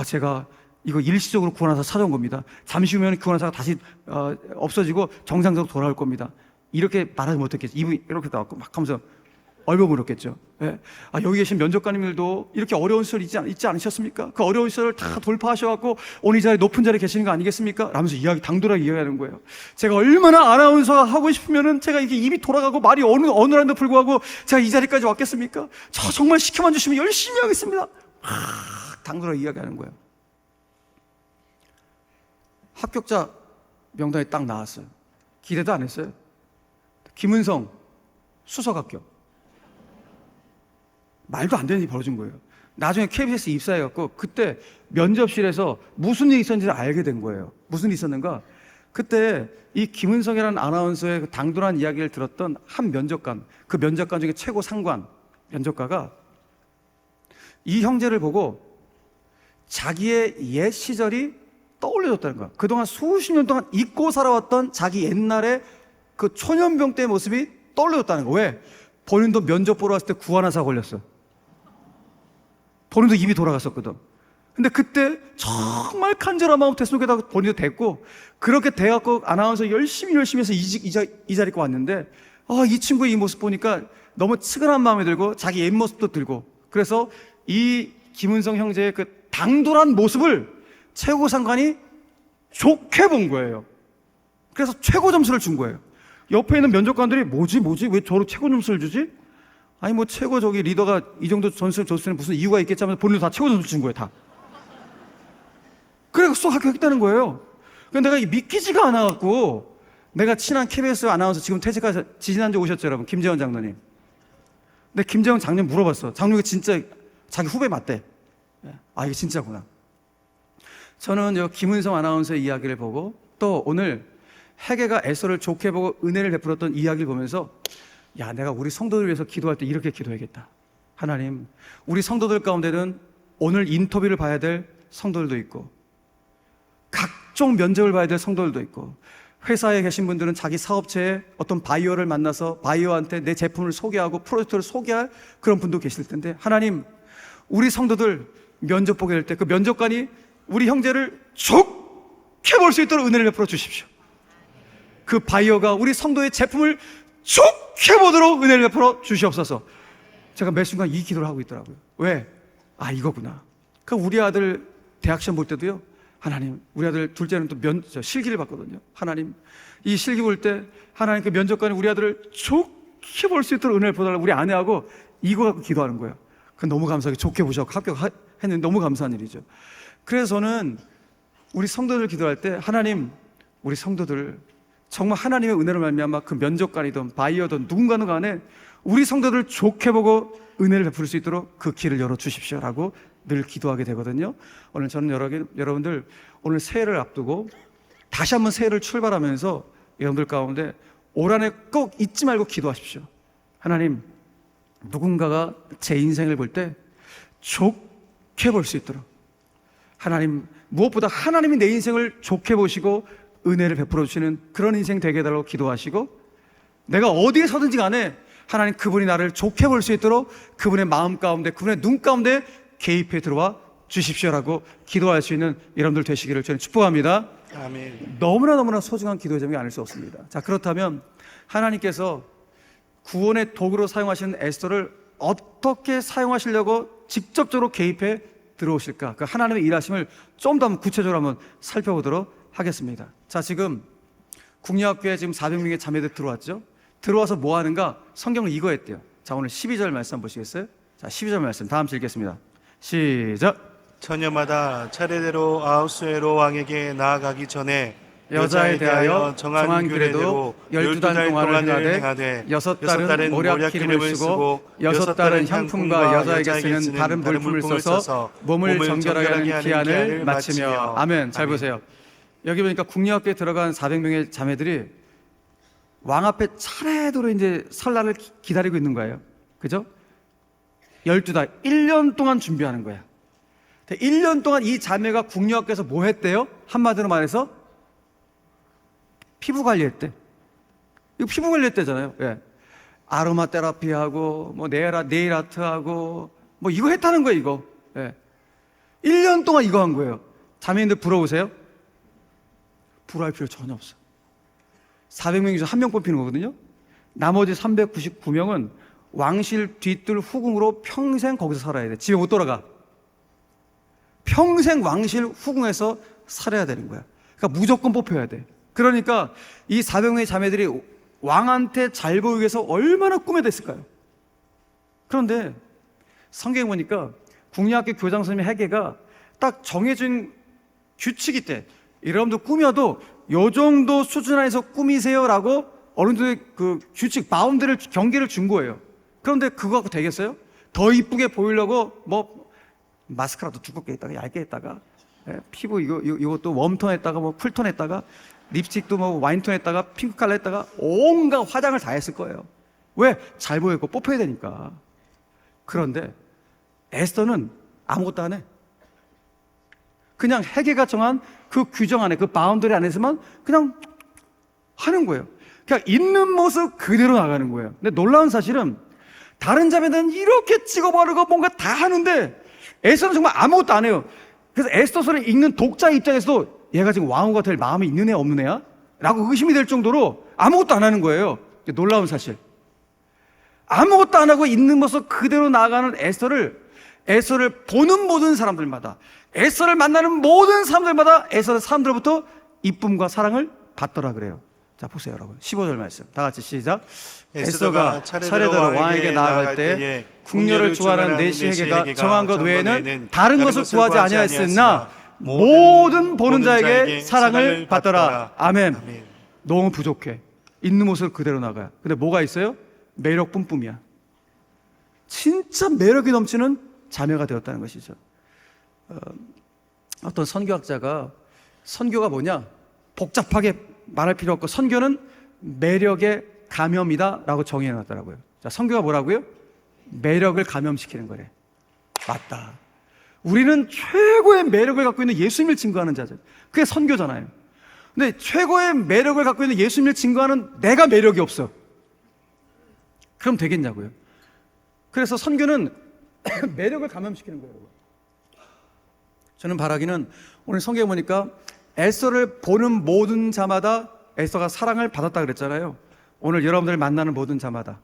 제가 이거 일시적으로 구원하사 찾아온 겁니다. 잠시 후면 구원하사가 다시 없어지고 정상적으로 돌아올 겁니다. 이렇게 말하지 못했겠죠. 입이 이렇게 나왔고 막 하면서 얼버무렸겠죠. 예? 여기 계신 면접관님들도 이렇게 어려운 시절 있지 않으셨습니까? 그 어려운 시절을 다 돌파하셔갖고 오늘 이 자리 높은 자리에 계시는 거 아니겠습니까? 라면서 당돌하게 이야기하는 거예요. 제가 얼마나 아나운서가 하고 싶으면은 제가 이게 입이 돌아가고 말이 어눌한데 불구하고 제가 이 자리까지 왔겠습니까? 저 정말 시켜만 주시면 열심히 하겠습니다. 당돌하게 이야기하는 거예요. 합격자 명단이 딱 나왔어요. 기대도 안 했어요. 김은성 수석 합격. 말도 안 되는 일이 벌어진 거예요. 나중에 KBS 입사해갖고 그때 면접실에서 무슨 일이 있었는지를 알게 된 거예요. 무슨 일이 있었는가? 그때 이 김은성이라는 아나운서의 그 당돌한 이야기를 들었던 한 면접관, 그 면접관 중에 최고 상관 면접가가 이 형제를 보고 자기의 옛 시절이 떠올려졌다는 거야. 그동안 수십 년 동안 잊고 살아왔던 자기 옛날의 그 초년병 때의 모습이 떠올려졌다는 거야. 왜? 본인도 면접 보러 왔을 때 구하나사 걸렸어. 본인도 입이 돌아갔었거든. 근데 그때 정말 간절한 마음 tes속에다 본인도 됐고, 그렇게 돼갖고 아나운서 열심히 해서 이 자리에 왔는데, 이 친구의 이 모습 보니까 너무 측은한 마음이 들고 자기 옛 모습도 들고, 그래서 이 김은성 형제의 그 당돌한 모습을 최고 상관이 좋게 본 거예요. 그래서 최고 점수를 준 거예요. 옆에 있는 면접관들이 뭐지 왜 저로 최고 점수를 주지? 아니 뭐 최고 저기 리더가 이 정도 점수를 줬으면 무슨 이유가 있겠지 하면서 본인도 다 최고 점수 준 거예요. 다. 그래서 쏙 합격했다는 거예요. 근데 내가 믿기지가 않아갖고, 내가 친한 KBS 아나운서 지금 퇴직해서 지지난주 오셨죠 여러분, 김재원 장로님. 근데 김재원 장로님 물어봤어. 장로님이 진짜 자기 후배 맞대. 이게 진짜구나. 저는 김은성 아나운서의 이야기를 보고, 또 오늘 회개가 에서를 좋게 보고 은혜를 베풀었던 이야기를 보면서, 내가 우리 성도들 위해서 기도할 때 이렇게 기도해야겠다. 하나님, 우리 성도들 가운데는 오늘 인터뷰를 봐야 될 성도들도 있고, 각종 면접을 봐야 될 성도들도 있고, 회사에 계신 분들은 자기 사업체에 어떤 바이어를 만나서 바이어한테 내 제품을 소개하고 프로젝트를 소개할 그런 분도 계실 텐데, 하나님, 우리 성도들 면접 보게 될 때 그 면접관이 우리 형제를 좋게 볼 수 있도록 은혜를 베풀어 주십시오. 그 바이어가 우리 성도의 제품을 좋게 보도록 은혜를 베풀어 주시옵소서. 제가 매 순간 이 기도를 하고 있더라고요. 왜? 이거구나. 우리 아들 대학 시험 볼 때도요, 하나님, 우리 아들 둘째는 또 실기를 봤거든요. 하나님, 이 실기 볼 때 하나님 그 면접관이 우리 아들을 좋게 볼 수 있도록 은혜를 보달라고 우리 아내하고 이거 갖고 기도하는 거예요. 너무 감사하게 좋게 보셔서 합격했는데 너무 감사한 일이죠. 그래서 저는 우리 성도들 기도할 때, 하나님, 우리 성도들 정말 하나님의 은혜로 말미암아 그 면접관이든 바이어든 누군가는 간에 우리 성도들을 좋게 보고 은혜를 베풀 수 있도록 그 길을 열어주십시오라고 늘 기도하게 되거든요. 오늘 저는 여러분들 오늘 새해를 앞두고 다시 한번 새해를 출발하면서 여러분들 가운데 올 한해 꼭 잊지 말고 기도하십시오. 하나님, 누군가가 제 인생을 볼 때 좋게 볼 수 있도록, 하나님, 무엇보다 하나님이 내 인생을 좋게 보시고 은혜를 베풀어 주시는 그런 인생 되게 해달라고 기도하시고, 내가 어디에 서든지 간에 하나님, 그분이 나를 좋게 볼 수 있도록 그분의 마음 가운데, 그분의 눈 가운데 개입해 들어와 주십시오라고 기도할 수 있는 여러분들 되시기를 저는 축복합니다. 아멘. 너무나 소중한 기도의 제목이 아닐 수 없습니다. 자, 그렇다면 하나님께서 구원의 도구로 사용하시는 에스더를 어떻게 사용하시려고 직접적으로 개입해 들어오실까? 그 하나님의 일하심을 좀 더 구체적으로 한번 살펴보도록 하겠습니다. 자, 지금 국려학교에 지금 400명의 자매들 들어왔죠? 들어와서 뭐 하는가? 성경을 이거 했대요. 자, 오늘 12절 말씀 한번 보시겠어요? 자, 12절 말씀 다음 주 읽겠습니다. 시작. 처녀마다 차례대로 아하수에로 왕에게 나아가기 전에 여자에 대하여 정한 규례도 12달 동안을 행하되 6달은 모략 기름을 쓰고 6달은 향품과 여자에게 쓰는 다른 물품을 써서 몸을 정결하게 하는 기한을 마치며. 아멘. 잘 보세요. 여기 보니까 국려학교에 들어간 400명의 자매들이 왕 앞에 차례대로 이제 설날을 기다리고 있는 거예요. 그죠? 12달, 1년 동안 준비하는 거야. 1년 동안 이 자매가 국려학교에서 뭐 했대요? 한마디로 말해서 피부 관리했대. 이거 피부 관리했대잖아요. 예. 아로마 테라피하고 뭐 네일 아트하고 뭐 이거 했다는 거예요, 이거. 예. 1년 동안 이거 한 거예요. 자매님들 부러우세요? 부러워할 필요 전혀 없어. 400명 중에서 1명 뽑히는 거거든요. 나머지 399명은 왕실 뒤뜰 후궁으로 평생 거기서 살아야 돼. 집에 못 돌아가. 평생 왕실 후궁에서 살아야 되는 거야. 그러니까 무조건 뽑혀야 돼. 그러니까 이 400명의 자매들이 왕한테 잘 보이기 위해서 얼마나 꾸며댔을까요? 그런데 성경에 보니까 국려학교 교장 선생님 해계가 딱 정해진 규칙이 있대. 여러분들 꾸며도 요 정도 수준 안에서 꾸미세요라고 어른들의 그 규칙, 바운드를, 경계를 준 거예요. 그런데 그거 갖고 되겠어요? 더 이쁘게 보이려고 뭐 마스카라도 두껍게 했다가 얇게 했다가, 예, 피부 이것도 웜톤 했다가 뭐 쿨톤 했다가 립스틱도 뭐 와인톤 했다가 핑크 컬러 했다가 온갖 화장을 다 했을 거예요. 왜? 잘 보이고 뽑혀야 되니까. 그런데 에스더는 아무것도 안 해. 그냥 해계가 정한 그 규정 안에, 그 바운더리 안에서만 그냥 하는 거예요. 그냥 있는 모습 그대로 나가는 거예요. 근데 놀라운 사실은 다른 자매들은 이렇게 찍어바르고 뭔가 다 하는데 에스더는 정말 아무것도 안 해요. 그래서 에스더서를 읽는 독자 입장에서도 얘가 지금 왕후가 될 마음이 있는 애야 없는 애야? 라고 의심이 될 정도로 아무것도 안 하는 거예요. 놀라운 사실. 아무것도 안 하고 있는 모습 그대로 나아가는 에스더를 보는 모든 사람들마다, 에스더를 만나는 모든 사람들마다 에스더는 사람들로부터 이쁨과 사랑을 받더라 그래요. 자, 보세요 여러분. 15절 말씀 다 같이 시작. 에스더가 차례대로 왕에게 나아갈 때 궁녀를 좋아하는 내시 해계가 정한 것 외에는 다른 것을 구하지 아니하였으나 모든 보는 자에게 사랑을 받더라. 아멘. 너무 부족해. 있는 모습을 그대로 나가요. 근데 뭐가 있어요? 매력 뿜뿜이야. 진짜 매력이 넘치는 자매가 되었다는 것이죠. 어떤 선교학자가 선교가 뭐냐? 복잡하게 말할 필요 없고 선교는 매력의 감염이다 라고 정의해 놨더라고요. 자, 선교가 뭐라고요? 매력을 감염시키는 거래. 맞다. 우리는 최고의 매력을 갖고 있는 예수님을 증거하는 자들. 그게 선교잖아요. 근데 최고의 매력을 갖고 있는 예수님을 증거하는 내가 매력이 없어. 그럼 되겠냐고요. 그래서 선교는 매력을 감염시키는 거예요. 저는 바라기는 오늘 성경에 보니까 에스더를 보는 모든 자마다 에스더가 사랑을 받았다 그랬잖아요. 오늘 여러분들 만나는 모든 자마다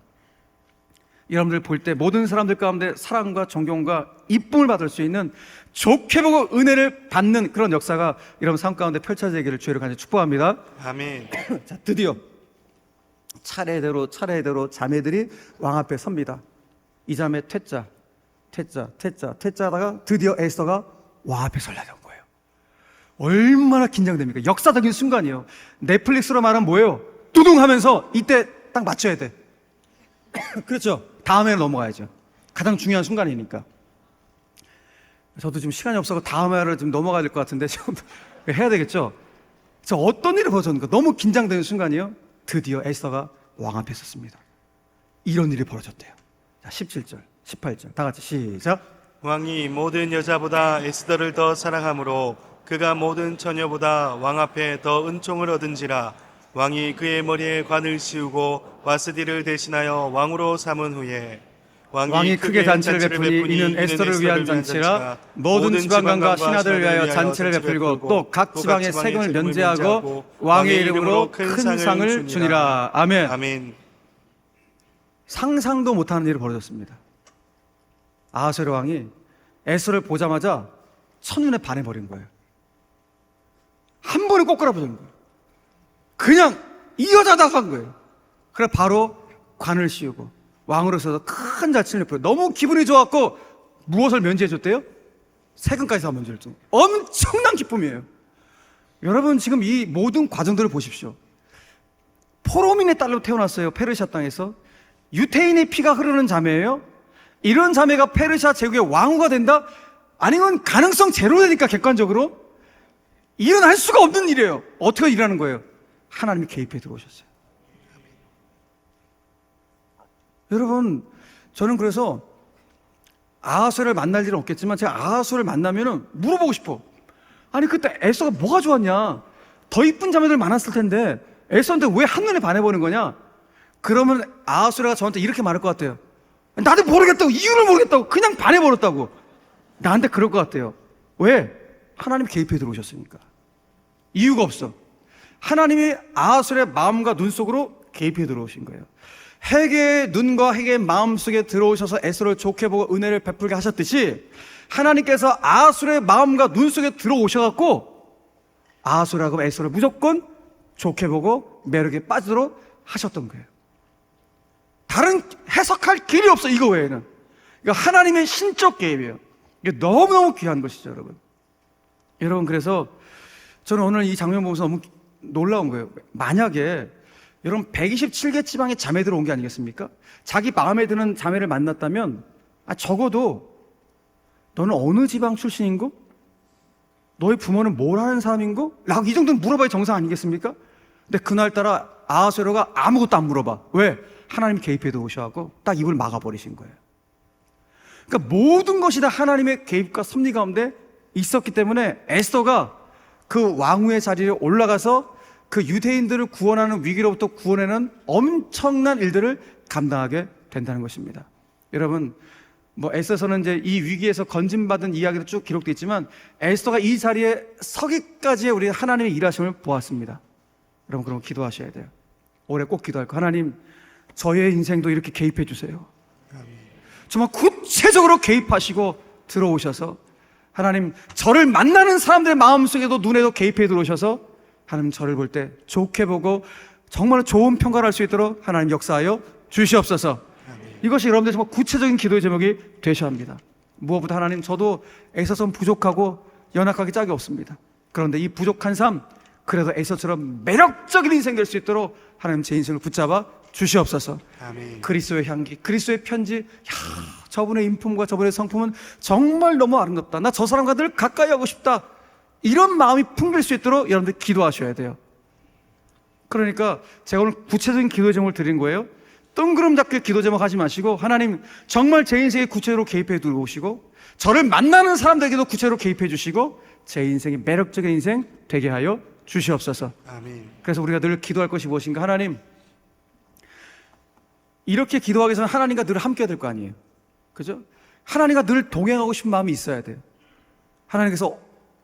여러분들 볼 때 모든 사람들 가운데 사랑과 존경과 이쁨을 받을 수 있는, 좋게 보고 은혜를 받는 그런 역사가 여러분 삶 가운데 펼쳐지기를 주의로 간절히 축복합니다. 아멘. 자, 드디어 차례대로 자매들이 왕 앞에 섭니다. 이 자매 퇴짜하다가 드디어 에스더가 왕 앞에 서려던 거예요. 얼마나 긴장됩니까? 역사적인 순간이에요. 넷플릭스로 말하면 뭐예요? 두둥 하면서 이때 딱 맞춰야 돼. 그렇죠? 다음에 넘어가야죠. 가장 중요한 순간이니까. 저도 지금 시간이 없어서 다음 회를 좀 넘어가야 될 것 같은데 좀 해야 되겠죠? 저 어떤 일이 벌어졌는가? 너무 긴장되는 순간이요. 드디어 에스더가 왕 앞에 섰습니다. 이런 일이 벌어졌대요. 자, 17절, 18절 다 같이 시작. 왕이 모든 여자보다 에스더를 더 사랑하므로 그가 모든 처녀보다 왕 앞에 더 은총을 얻은지라. 왕이 그의 머리에 관을 씌우고 와스디를 대신하여 왕으로 삼은 후에 왕이 크게 잔치를 베푸니 이는 에스더를 위한 잔치라. 모든 지방관과 신하들을 위하여 잔치를 베풀고 또 각 지방의 세금을 면제하고 왕의 이름으로 큰 상을 주니라. 아멘. 아멘. 상상도 못하는 일이 벌어졌습니다. 아하스웨로 왕이 에스더를 보자마자 첫눈에 반해버린 거예요. 한 번에 꼬꾸라버린 거예요. 그냥 이 여자다 한 거예요. 그래 바로 관을 씌우고 왕으로서 큰 잔치를 베풀어 너무 기분이 좋았고 무엇을 면제해줬대요? 세금까지 다 면제해줬죠. 엄청난 기쁨이에요. 여러분 지금 이 모든 과정들을 보십시오. 포로민의 딸로 태어났어요. 페르시아 땅에서. 유태인의 피가 흐르는 자매예요. 이런 자매가 페르시아 제국의 왕후가 된다? 아니면 가능성 제로되니까 객관적으로 일어날 수가 없는 일이에요. 어떻게 일하는 거예요? 하나님이 개입해 들어오셨어요. 여러분 저는 그래서 아하스웨를 만날 일은 없겠지만 제가 아하스웨를 만나면은 물어보고 싶어. 아니 그때 에스더가 뭐가 좋았냐? 더 이쁜 자매들 많았을 텐데 에스더한테 왜 한눈에 반해버린 거냐? 그러면 아하스웨가 저한테 이렇게 말할 것 같아요. 나도 모르겠다고, 이유를 모르겠다고, 그냥 반해버렸다고. 나한테 그럴 것 같아요. 왜? 하나님이 개입해 들어오셨으니까. 이유가 없어. 하나님이 아하스웨의 마음과 눈 속으로 개입해 들어오신 거예요. 헤게의 눈과 헤게의 마음 속에 들어오셔서 에스더를 좋게 보고 은혜를 베풀게 하셨듯이 하나님께서 아하스웨의 마음과 눈 속에 들어오셔갖고 아하스웨라고 에스더를 무조건 좋게 보고 매력에 빠지도록 하셨던 거예요. 다른 해석할 길이 없어. 이거 외에는. 그러니까 하나님의 신적 개입이에요. 이게 너무너무 귀한 것이죠, 여러분. 여러분 그래서 저는 오늘 이 장면 보면서 너무 놀라운 거예요. 만약에 여러분 127개 지방의 자매들 온 게 아니겠습니까? 자기 마음에 드는 자매를 만났다면 적어도 너는 어느 지방 출신인고? 너의 부모는 뭘 하는 사람인고? 라고 이 정도는 물어봐야 정상 아니겠습니까? 근데 그날따라 아하스웨로가 아무것도 안 물어봐. 왜? 하나님이 개입해 들어오셔서 딱 입을 막아버리신 거예요. 그러니까 모든 것이 다 하나님의 개입과 섭리 가운데 있었기 때문에 에스더가 그 왕후의 자리에 올라가서 그 유대인들을 구원하는 위기로부터 구원하는 엄청난 일들을 감당하게 된다는 것입니다. 여러분 뭐 에스더서는 이제 이 위기에서 건진받은 이야기도 쭉 기록되어 있지만 에스더가 이 자리에 서기까지의 우리 하나님의 일하심을 보았습니다. 여러분 그럼 기도하셔야 돼요. 올해 꼭 기도할 거. 하나님 저의 인생도 이렇게 개입해 주세요. 정말 구체적으로 개입하시고 들어오셔서 하나님 저를 만나는 사람들의 마음속에도 눈에도 개입해 들어오셔서 하나님 저를 볼 때 좋게 보고 정말 좋은 평가를 할 수 있도록 하나님 역사하여 주시옵소서. 이것이 여러분들 정말 구체적인 기도의 제목이 되셔야 합니다. 무엇보다 하나님 저도 에서선 부족하고 연약하기 짝이 없습니다. 그런데 이 부족한 삶 그래도 에서처럼 매력적인 인생 될 수 있도록 하나님 제 인생을 붙잡아 주시옵소서. 아멘. 그리스도의 향기, 그리스도의 편지. 저분의 인품과 저분의 성품은 정말 너무 아름답다. 나 저 사람과 늘 가까이 하고 싶다. 이런 마음이 풍길 수 있도록 여러분들 기도하셔야 돼요. 그러니까 제가 오늘 구체적인 기도 제목을 드린 거예요. 뜬구름 잡기 기도 제목 하지 마시고 하나님 정말 제 인생에 구체적으로 개입해 들어오시고 저를 만나는 사람들에게도 구체적으로 개입해 주시고 제 인생이 매력적인 인생 되게 하여 주시옵소서. 아멘. 그래서 우리가 늘 기도할 것이 무엇인가? 하나님 이렇게 기도하기 위해서는 하나님과 늘 함께 될 거 아니에요. 그죠? 하나님과 늘 동행하고 싶은 마음이 있어야 돼요. 하나님께서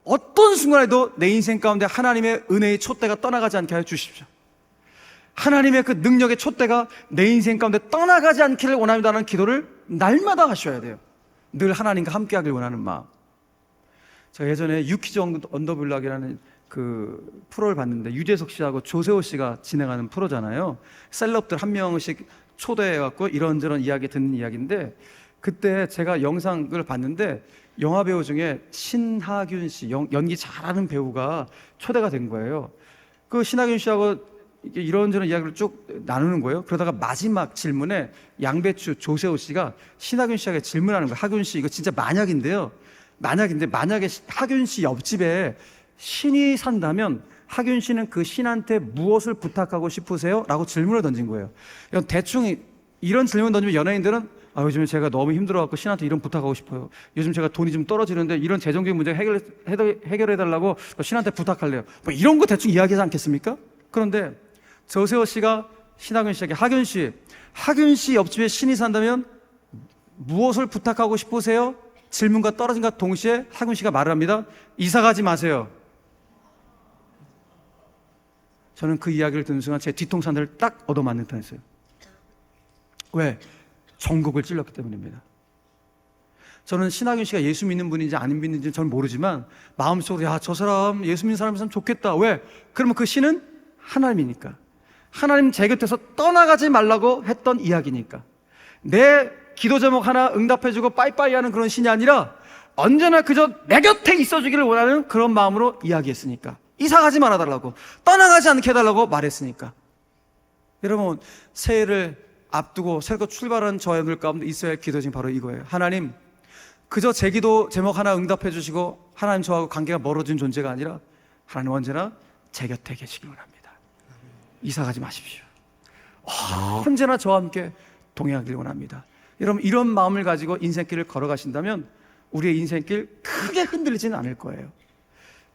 어떤 순간에도 내 인생 가운데 하나님의 은혜의 촛대가 떠나가지 않게 하여 주십시오. 하나님의 그 능력의 촛대가 내 인생 가운데 떠나가지 않기를 원합니다라는 기도를 날마다 하셔야 돼요. 늘 하나님과 함께 하길 원하는 마음. 제가 예전에 유퀴즈 언더블락이라는 그 프로를 봤는데 유재석 씨하고 조세호 씨가 진행하는 프로잖아요. 셀럽들 한 명씩 초대해갖고 이런저런 이야기 듣는 이야기인데 그때 제가 영상을 봤는데 영화배우 중에 신하균 씨, 연기 잘하는 배우가 초대가 된 거예요. 그 신하균 씨하고 이런저런 이야기를 쭉 나누는 거예요. 그러다가 마지막 질문에 양배추 조세호 씨가 신하균 씨에게 질문하는 거예요. 하균 씨 이거 진짜 만약인데 만약에 하균 씨 옆집에 신이 산다면 하균 씨는 그 신한테 무엇을 부탁하고 싶으세요? 라고 질문을 던진 거예요. 대충 이런 질문 던지면 연예인들은 요즘에 제가 너무 힘들어갖고 신한테 이런 부탁하고 싶어요. 요즘 제가 돈이 좀 떨어지는데 이런 재정적인 문제 해결해달라고 신한테 부탁할래요. 뭐 이런 거 대충 이야기하지 않겠습니까? 그런데 조세호 씨가 신하균 씨에게 하균 씨 옆집에 신이 산다면 무엇을 부탁하고 싶으세요? 질문과 떨어진과 동시에 하균 씨가 말을 합니다. 이사 가지 마세요. 저는 그 이야기를 듣는 순간 제 뒤통수 한 대를 딱 얻어맞는 듯했어요. 왜? 정곡을 찔렀기 때문입니다. 저는 신하균 씨가 예수 믿는 분인지 안 믿는지 저는 모르지만 마음속으로 야, 저 사람 예수 믿는 사람이면 좋겠다. 왜? 그러면 그 신은 하나님이니까. 하나님 제 곁에서 떠나가지 말라고 했던 이야기니까. 내 기도 제목 하나 응답해주고 빠이빠이 하는 그런 신이 아니라 언제나 그저 내 곁에 있어주기를 원하는 그런 마음으로 이야기했으니까. 이사 가지 말아달라고, 떠나가지 않게 해달라고 말했으니까. 여러분, 새해를 앞두고 새롭게 출발하는 저희들 가운데 있어야 할 기도 제목이 바로 이거예요. 하나님, 그저 제 기도 제목 하나 응답해 주시고 하나님 저하고 관계가 멀어진 존재가 아니라 하나님 언제나 제 곁에 계시기 원합니다. 이사 가지 마십시오. 언제나 저와 함께 동행하길 원합니다. 여러분, 이런 마음을 가지고 인생길을 걸어가신다면 우리의 인생길 크게 흔들리지는 않을 거예요.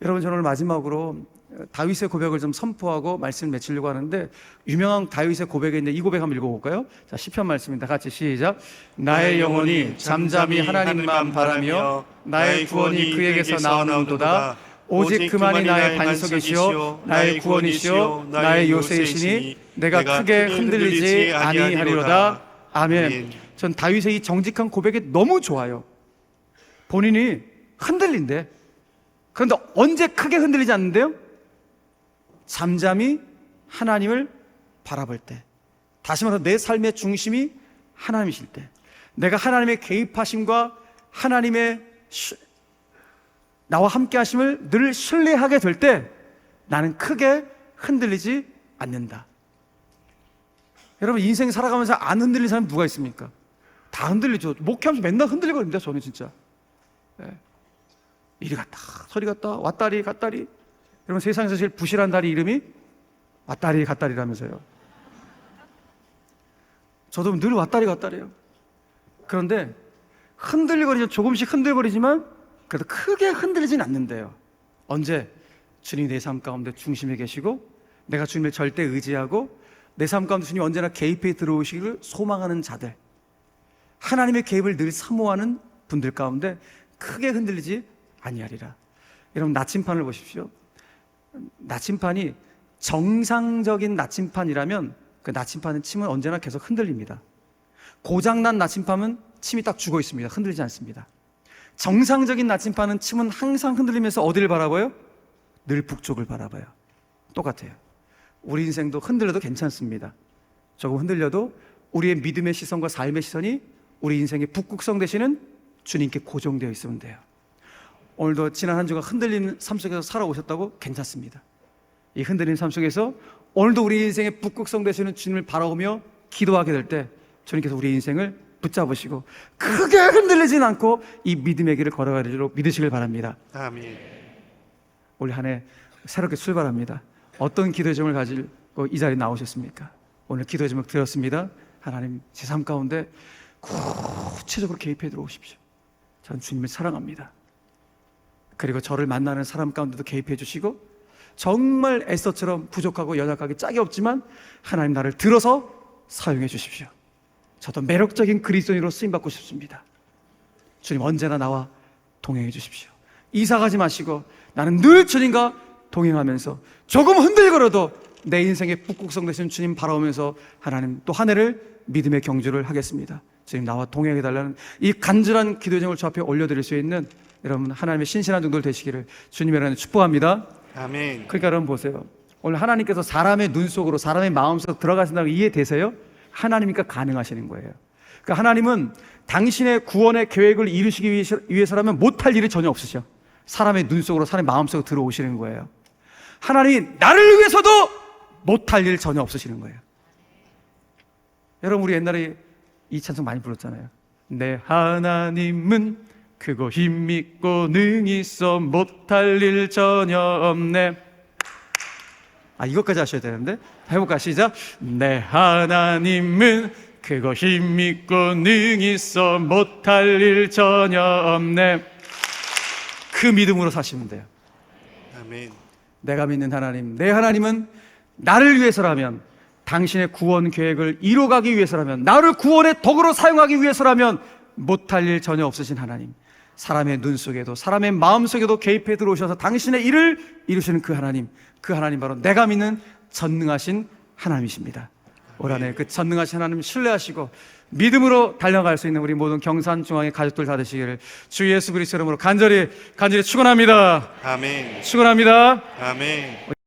여러분, 저는 오늘 마지막으로 다윗의 고백을 좀 선포하고 말씀을 맺히려고 하는데, 유명한 다윗의 고백이 있는데 이 고백 한번 읽어볼까요? 자, 시편 말씀입니다. 같이 시작. 나의 영혼이 잠잠히 하나님만 바라며 나의 구원이 그에게서 나오는도다. 오직 그만이 나의 반석이시오 나의 구원이시오 나의 요새이시니 내가 크게 흔들리지 아니하리로다. 아멘. 전 다윗의 이 정직한 고백이 너무 좋아요. 본인이 흔들린대. 그런데 언제 크게 흔들리지 않는데요? 잠잠히 하나님을 바라볼 때. 다시 말해서 내 삶의 중심이 하나님이실 때, 내가 하나님의 개입하심과 하나님의 나와 함께 하심을 늘 신뢰하게 될 때 나는 크게 흔들리지 않는다. 여러분, 인생 살아가면서 안 흔들리는 사람 누가 있습니까? 다 흔들리죠. 목회하면서 맨날 흔들리거든요. 저는 진짜 이리 갔다 저리 갔다 왔다리 갔다리. 여러분, 세상에서 제일 부실한 다리 이름이 왔다리 갔다리라면서요. 저도 늘 왔다리 갔다리예요. 그런데 흔들거리죠. 조금씩 흔들거리지만 그래도 크게 흔들리진 않는데요. 언제? 주님이 내 삶 가운데 중심에 계시고 내가 주님을 절대 의지하고 내 삶 가운데 주님이 언제나 개입해 들어오시기를 소망하는 자들, 하나님의 개입을 늘 사모하는 분들 가운데 크게 흔들리지 아니하리라. 여러분, 나침판을 보십시오. 나침판이 정상적인 나침판이라면 그 나침판은 침은 언제나 계속 흔들립니다. 고장난 나침판은 침이 딱 죽어 있습니다. 흔들리지 않습니다. 정상적인 나침판은 침은 항상 흔들리면서 어디를 바라봐요? 늘 북쪽을 바라봐요. 똑같아요. 우리 인생도 흔들려도 괜찮습니다. 조금 흔들려도 우리의 믿음의 시선과 삶의 시선이 우리 인생의 북극성 되시는 주님께 고정되어 있으면 돼요. 오늘도 지난 한 주가 흔들리는 삶 속에서 살아오셨다고 괜찮습니다. 이 흔들리는 삶 속에서 오늘도 우리 인생의 북극성 되시는 주님을 바라보며 기도하게 될 때 주님께서 우리 인생을 붙잡으시고 크게 흔들리진 않고 이 믿음의 길을 걸어가리로 믿으시길 바랍니다. 아멘. 올 한 해 새롭게 출발합니다. 어떤 기도의 제목을 가지고 이 자리에 나오셨습니까? 오늘 기도의 제목 드렸습니다. 하나님, 제 삶 가운데 구체적으로 개입해 들어오십시오. 저는 주님을 사랑합니다. 그리고 저를 만나는 사람 가운데도 개입해 주시고, 정말 에스더처럼 부족하고 연약하게 짝이 없지만 하나님 나를 들어서 사용해 주십시오. 저도 매력적인 그리스도인으로 쓰임받고 싶습니다. 주님, 언제나 나와 동행해 주십시오. 이사 가지 마시고 나는 늘 주님과 동행하면서 조금 흔들거려도 내 인생의 북극성 되신 주님 바라보면서 하나님 또 한 해를 믿음의 경주를 하겠습니다. 주님, 나와 동행해 달라는 이 간절한 기도 제목을 주 앞에 올려드릴 수 있는 여러분 하나님의 신실한 종들 되시기를 주님의 이름으로 축복합니다. 아멘. 그러니까 여러분 보세요. 오늘 하나님께서 사람의 눈 속으로, 사람의 마음 속으로 들어가신다고 이해되세요? 하나님이니까 가능하시는 거예요. 그러니까 하나님은 당신의 구원의 계획을 이루시기 위해서라면 못할 일이 전혀 없으셔. 사람의 눈 속으로, 사람의 마음 속으로 들어오시는 거예요. 하나님이 나를 위해서도 못할 일 전혀 없으시는 거예요. 여러분, 우리 옛날에 이 찬송 많이 불렀잖아요. 내 하나님은 크고 힘있고 능히 있어 못할 일 전혀 없네. 이것까지 하셔야 되는데 해볼까? 시작. 내 하나님은 크고 힘있고 능히 있어 못할 일 전혀 없네. 그 믿음으로 사시면 돼요. 아멘. 내가 믿는 하나님, 내 하나님은 나를 위해서라면, 당신의 구원 계획을 이루어가기 위해서라면, 나를 구원의 덕으로 사용하기 위해서라면 못할 일 전혀 없으신 하나님, 사람의 눈 속에도 사람의 마음 속에도 개입해 들어오셔서 당신의 일을 이루시는 그 하나님 바로 내가 믿는 전능하신 하나님이십니다. 올 한해 그 전능하신 하나님 신뢰하시고 믿음으로 달려갈 수 있는 우리 모든 경산중앙의 가족들 다 되시기를 주 예수 그리스도 이름으로 간절히 축원합니다. 아멘. 축원합니다. 아멘.